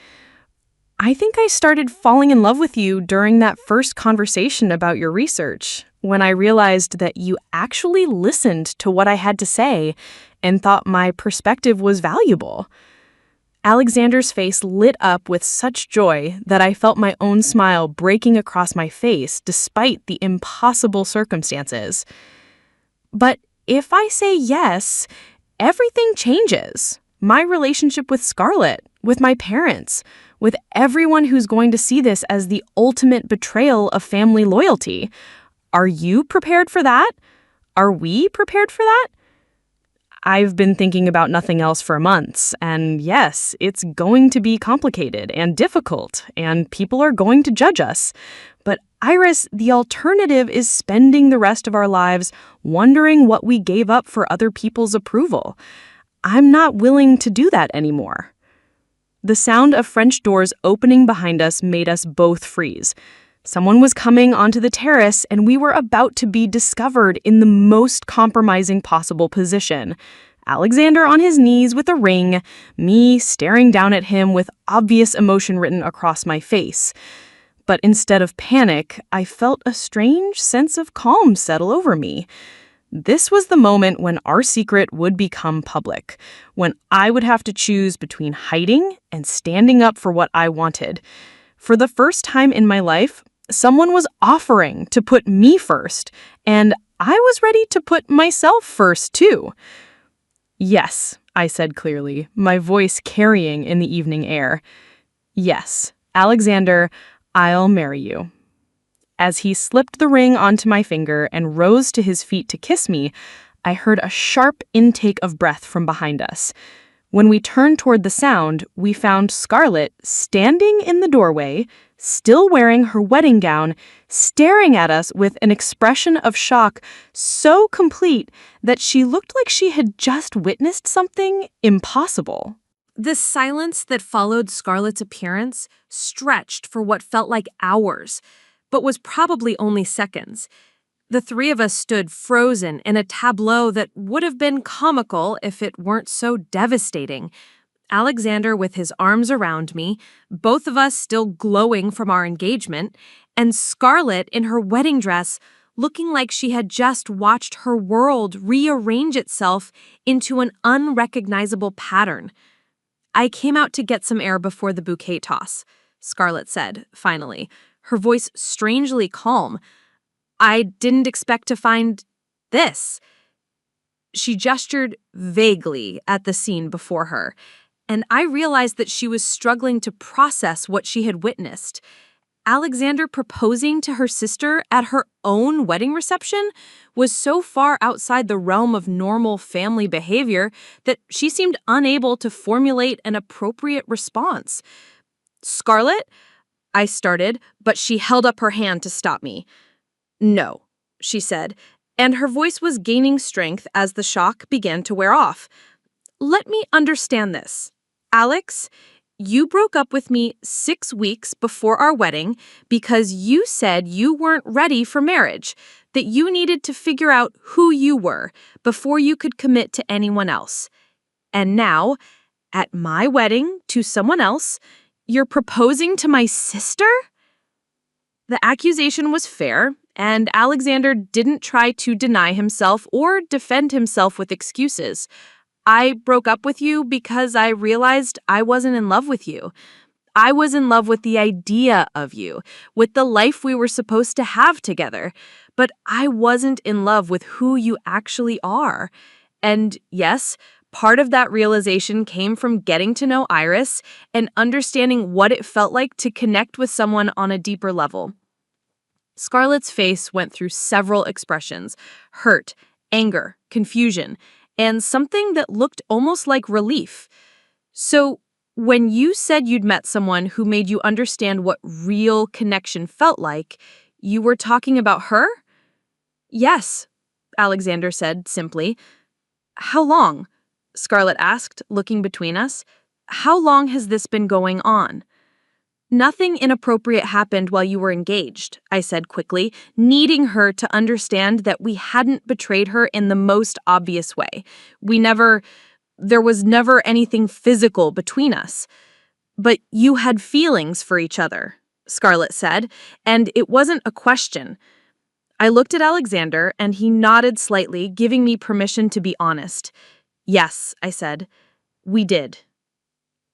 S1: "I think I started falling in love with you during that first conversation about your research, when I realized that you actually listened to what I had to say and thought my perspective was valuable." Alexander's face lit up with such joy that I felt my own smile breaking across my face despite the impossible circumstances. "But if I say yes, everything changes. My relationship with Scarlett, with my parents, with everyone who's going to see this as the ultimate betrayal of family loyalty. Are you prepared for that? Are we prepared for that?" I've been thinking about nothing else for months, and yes, it's going to be complicated and difficult, and people are going to judge us. But Iris, the alternative is spending the rest of our lives wondering what we gave up for other people's approval. I'm not willing to do that anymore. The sound of French doors opening behind us made us both freeze. Someone was coming onto the terrace, and we were about to be discovered in the most compromising possible position. Alexander on his knees with a ring, me staring down at him with obvious emotion written across my face. But instead of panic, I felt a strange sense of calm settle over me. This was the moment when our secret would become public, when I would have to choose between hiding and standing up for what I wanted. For the first time in my life, someone was offering to put me first, and I was ready to put myself first, too. "Yes," I said clearly, my voice carrying in the evening air. "Yes, Alexander, I'll marry you." As he slipped the ring onto my finger and rose to his feet to kiss me, I heard a sharp intake of breath from behind us. When we turned toward the sound, we found Scarlett standing in the doorway, still wearing her wedding gown, staring at us with an expression of shock so complete that she looked like she had just witnessed something impossible.
S3: The silence that followed Scarlett's appearance stretched for what felt like hours, but was probably only seconds. The three of us stood frozen in a tableau that would have been comical if it weren't so devastating. Alexander with his arms around me, both of us still glowing from our engagement, and Scarlett in her wedding dress looking like she had just watched her world rearrange itself into an unrecognizable pattern. "I came out to get some air before the bouquet toss," Scarlett said, finally, her voice strangely calm. "I didn't expect to find this." She gestured vaguely at the scene before her, and I realized that she was struggling to process what she had witnessed. Alexander proposing to her sister at her own wedding reception was so far outside the realm of normal family behavior that she seemed unable to formulate an appropriate response. "Scarlett," I started, but she held up her hand to stop me. "No," she said, and her voice was gaining strength as the shock began to wear off. "Let me understand this. Alex, you broke up with me 6 weeks before our wedding because you said you weren't ready for marriage, that you needed to figure out who you were before you could commit to anyone else. And now, at my wedding to someone else, you're proposing to my sister?" The accusation was fair, and Alexander didn't try to deny himself or defend himself with excuses. "I broke up with you because I realized I wasn't in love with you. I was in love with the idea of you, with the life we were supposed to have together, but I wasn't in love with who you actually are. And yes, part of that realization came from getting to know Iris and understanding what it felt like to connect with someone on a deeper level." Scarlett's face went through several expressions: hurt, anger, confusion, and something that looked almost like relief. "So, when you said you'd met someone who made you understand what real connection felt like, you were talking about her?" "Yes," Alexander said simply. "How long?" Scarlett asked, looking between us. "How long has this been going on?" "Nothing inappropriate happened while you were engaged," I said quickly, needing her to understand that we hadn't betrayed her in the most obvious way. There was never anything physical between us. "But you had feelings for each other," Scarlett said, and it wasn't a question. I looked at Alexander, and he nodded slightly, giving me permission to be honest. "Yes," I said, "we did."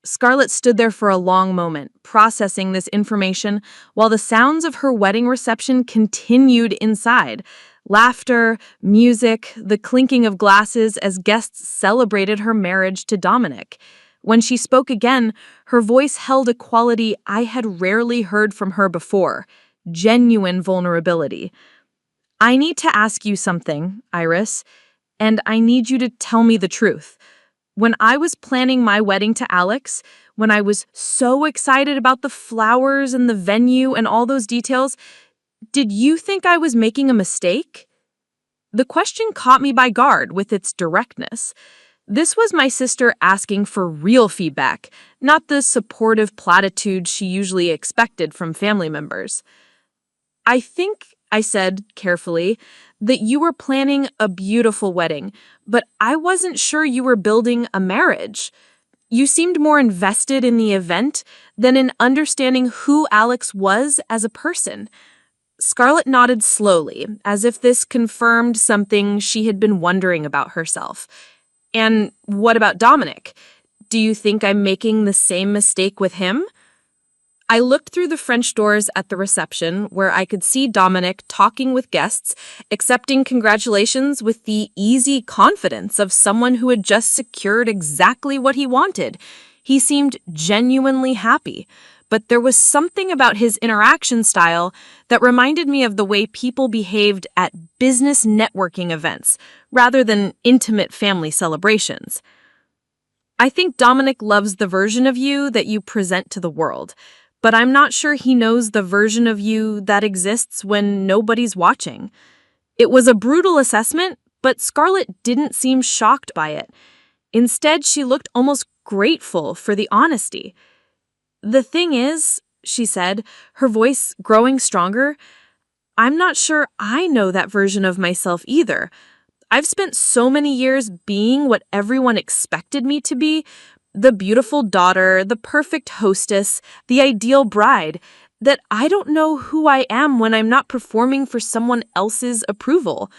S3: Scarlett stood there for a long moment, processing this information, while the sounds of her wedding reception continued inside. Laughter, music, the clinking of glasses as guests celebrated her marriage to Dominic. When she spoke again, her voice held a quality I had rarely heard from her before: genuine vulnerability. "I need to ask you something, Iris, and I need you to tell me the truth. When I was planning my wedding to Alex, when I was so excited about the flowers and the venue and all those details, did you think I was making a mistake?" The question caught me by guard with its directness. This was my sister asking for real feedback, not the supportive platitudes she usually expected from family members. "I think," I said carefully, "that you were planning a beautiful wedding, but I wasn't sure you were building a marriage. You seemed more invested in the event than in understanding who Alex was as a person." Scarlett nodded slowly, as if this confirmed something she had been wondering about herself. "And what about Dominic? Do you think I'm making the same mistake with him?" I looked through the French doors at the reception, where I could see Dominic talking with guests, accepting congratulations with the easy confidence of someone who had just secured exactly what he wanted. He seemed genuinely happy, but there was something about his interaction style that reminded me of the way people behaved at business networking events, rather than intimate family celebrations. "I think Dominic loves the version of you that you present to the world, but I'm not sure he knows the version of you that exists when nobody's watching." It was a brutal assessment, but Scarlett didn't seem shocked by it. Instead, she looked almost grateful for the honesty. "The thing is," she said, her voice growing stronger, "I'm not sure I know that version of myself either. I've spent so many years being what everyone expected me to be, the beautiful daughter, the perfect hostess, the ideal bride,
S2: that I don't know who I am when I'm not performing for someone else's approval.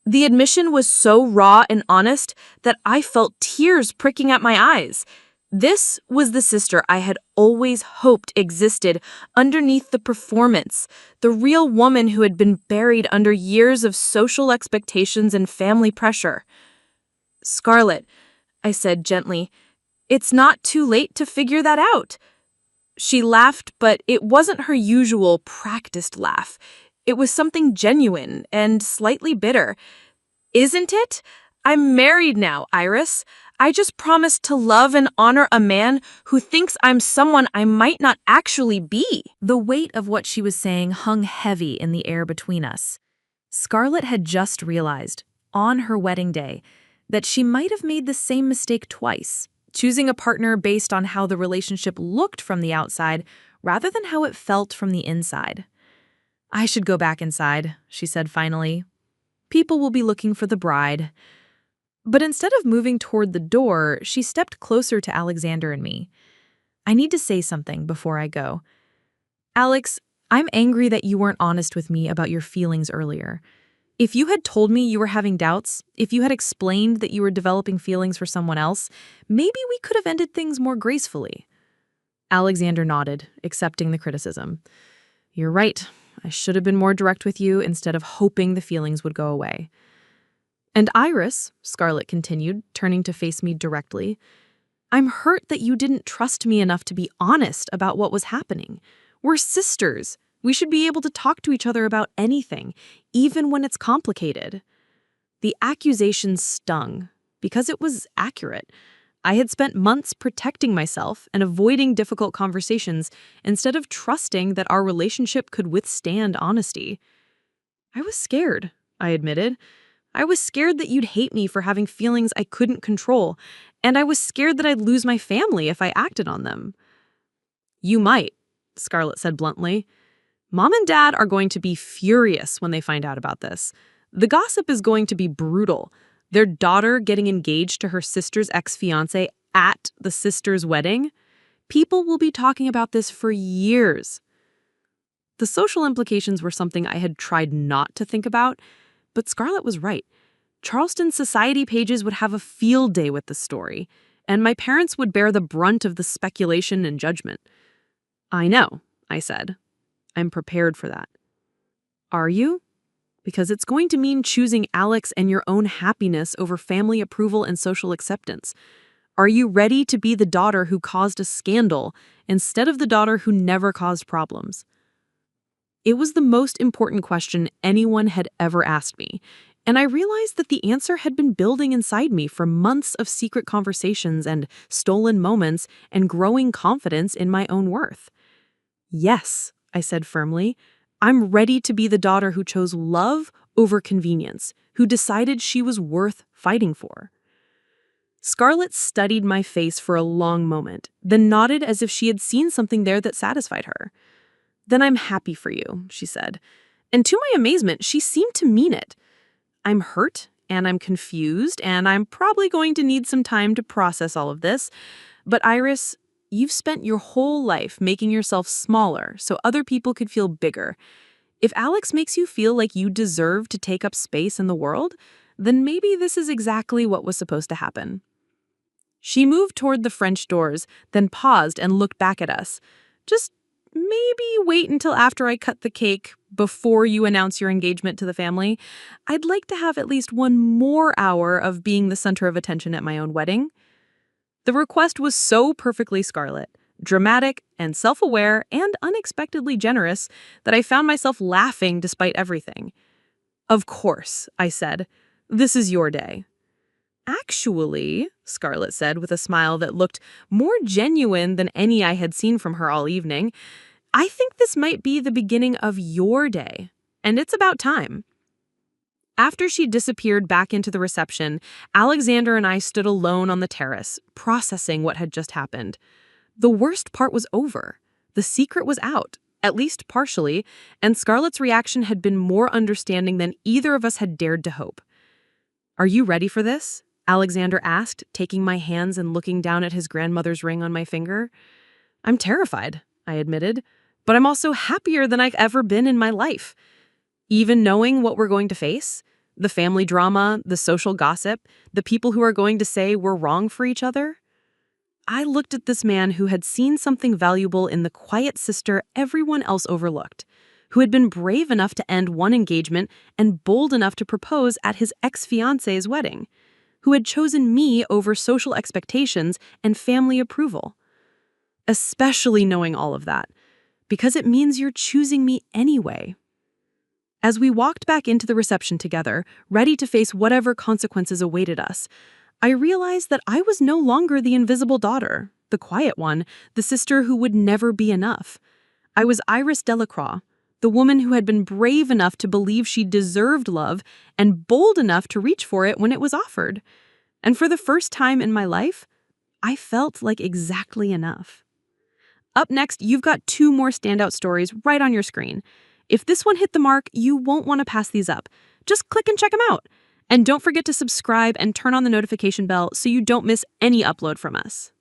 S2: The admission was so raw and honest that I felt tears pricking at my eyes. This was the sister I had always hoped existed underneath the performance, the real woman who had been buried under years of social expectations and family pressure. "Scarlett," I said gently, "it's not too late to figure that out." She laughed, but it wasn't her usual practiced laugh. It was something genuine and slightly bitter. "Isn't it? I'm married now, Iris. I just promised to love and honor a man who thinks I'm someone I might not actually be."
S1: The weight of what she was saying hung heavy in the air between us. Scarlett had just realized, on her wedding day, that she might have made the same mistake twice, choosing a partner based on how the relationship looked from the outside rather than how it felt from the inside. "I should go back inside," she said finally. "People will be looking for the bride." But instead of moving toward the door, she stepped closer to Alexander and me. "I need to say something before I go. Alex, I'm angry that you weren't honest with me about your feelings earlier. If you had told me you were having doubts, if you had explained that you were developing feelings for someone else, maybe we could have ended things more gracefully." Alexander nodded, accepting the criticism. "You're right. I should have been more direct with you instead of hoping the feelings would go away." "And Iris," Scarlett continued, turning to face me directly, "I'm hurt that you didn't trust me enough to be honest about what was happening. We're sisters. We should be able to talk to each other about anything, even when it's complicated." The accusation stung, because it was accurate. I had spent months protecting myself and avoiding difficult conversations instead of trusting that our relationship could withstand honesty. "I was scared," I admitted. "I was scared that you'd hate me for having feelings I couldn't control, and I was scared that I'd lose my family if I acted on them." "You might," Scarlett said bluntly. "Mom and Dad are going to be furious when they find out about this. The gossip is going to be brutal. Their daughter getting engaged to her sister's ex-fiancé at the sister's wedding. People will be talking about this for years." The social implications were something I had tried not to think about, but Scarlett was right. Charleston society pages would have a field day with the story, and my parents would bear the brunt of the speculation and judgment. "I know," I said. "I'm prepared for that." "Are you? Because it's going to mean choosing Alex and your own happiness over family approval and social acceptance. Are you ready to be the daughter who caused a scandal instead of the daughter who never caused problems?" It was the most important question anyone had ever asked me, and I realized that the answer had been building inside me from months of secret conversations and stolen moments and growing confidence in my own worth. "Yes," I said firmly, "I'm ready to be the daughter who chose love over convenience, who decided she was worth fighting for." Scarlett studied my face for a long moment, then nodded as if she had seen something there that satisfied her. "Then I'm happy for you," she said. And to my amazement, she seemed to mean it. "I'm hurt, and I'm confused, and I'm probably going to need some time to process all of this. But Iris, you've spent your whole life making yourself smaller so other people could feel bigger. If Alex makes you feel like you deserve to take up space in the world, then maybe this is exactly what was supposed to happen." She moved toward the French doors, then paused and looked back at us. "Just maybe wait until after I cut the cake before you announce your engagement to the family. I'd like to have at least one more hour of being the center of attention at my own wedding." The request was so perfectly Scarlett, dramatic and self-aware and unexpectedly generous, that I found myself laughing despite everything. "Of course," I said. "This is your day." "Actually," Scarlett said with a smile that looked more genuine than any I had seen from her all evening, "I think this might be the beginning of your day, and it's about time." After she disappeared back into the reception, Alexander and I stood alone on the terrace, processing what had just happened. The worst part was over. The secret was out, at least partially, and Scarlett's reaction had been more understanding than either of us had dared to hope. "Are you ready for this?" Alexander asked, taking my hands and looking down at his grandmother's ring on my finger. "I'm terrified," I admitted,
S2: But I'm also happier than I've ever been in my life. Even knowing what we're going to face, the family drama, the social gossip, the people who are going to say we're wrong for each other. I looked at this man who had seen something valuable in the quiet sister everyone else overlooked, who had been brave enough to end one engagement and bold enough to propose at his ex-fiancé's wedding, who had chosen me over social expectations and family approval. Especially knowing all of that, because it means you're choosing me anyway. As we walked back into the reception together, ready to face whatever consequences awaited us, I realized that I was no longer the invisible daughter, the quiet one, the sister who would never be enough. I was Iris Delacroix, the woman who had been brave enough to believe she deserved love and bold enough to reach for it when it was offered. And for the first time in my life, I felt like exactly enough. Up next, you've got 2 more standout stories right on your screen. If this one hit the mark, you won't want to pass these up. Just click and check them out. And don't forget to subscribe and turn on the notification bell so you don't miss any upload from us.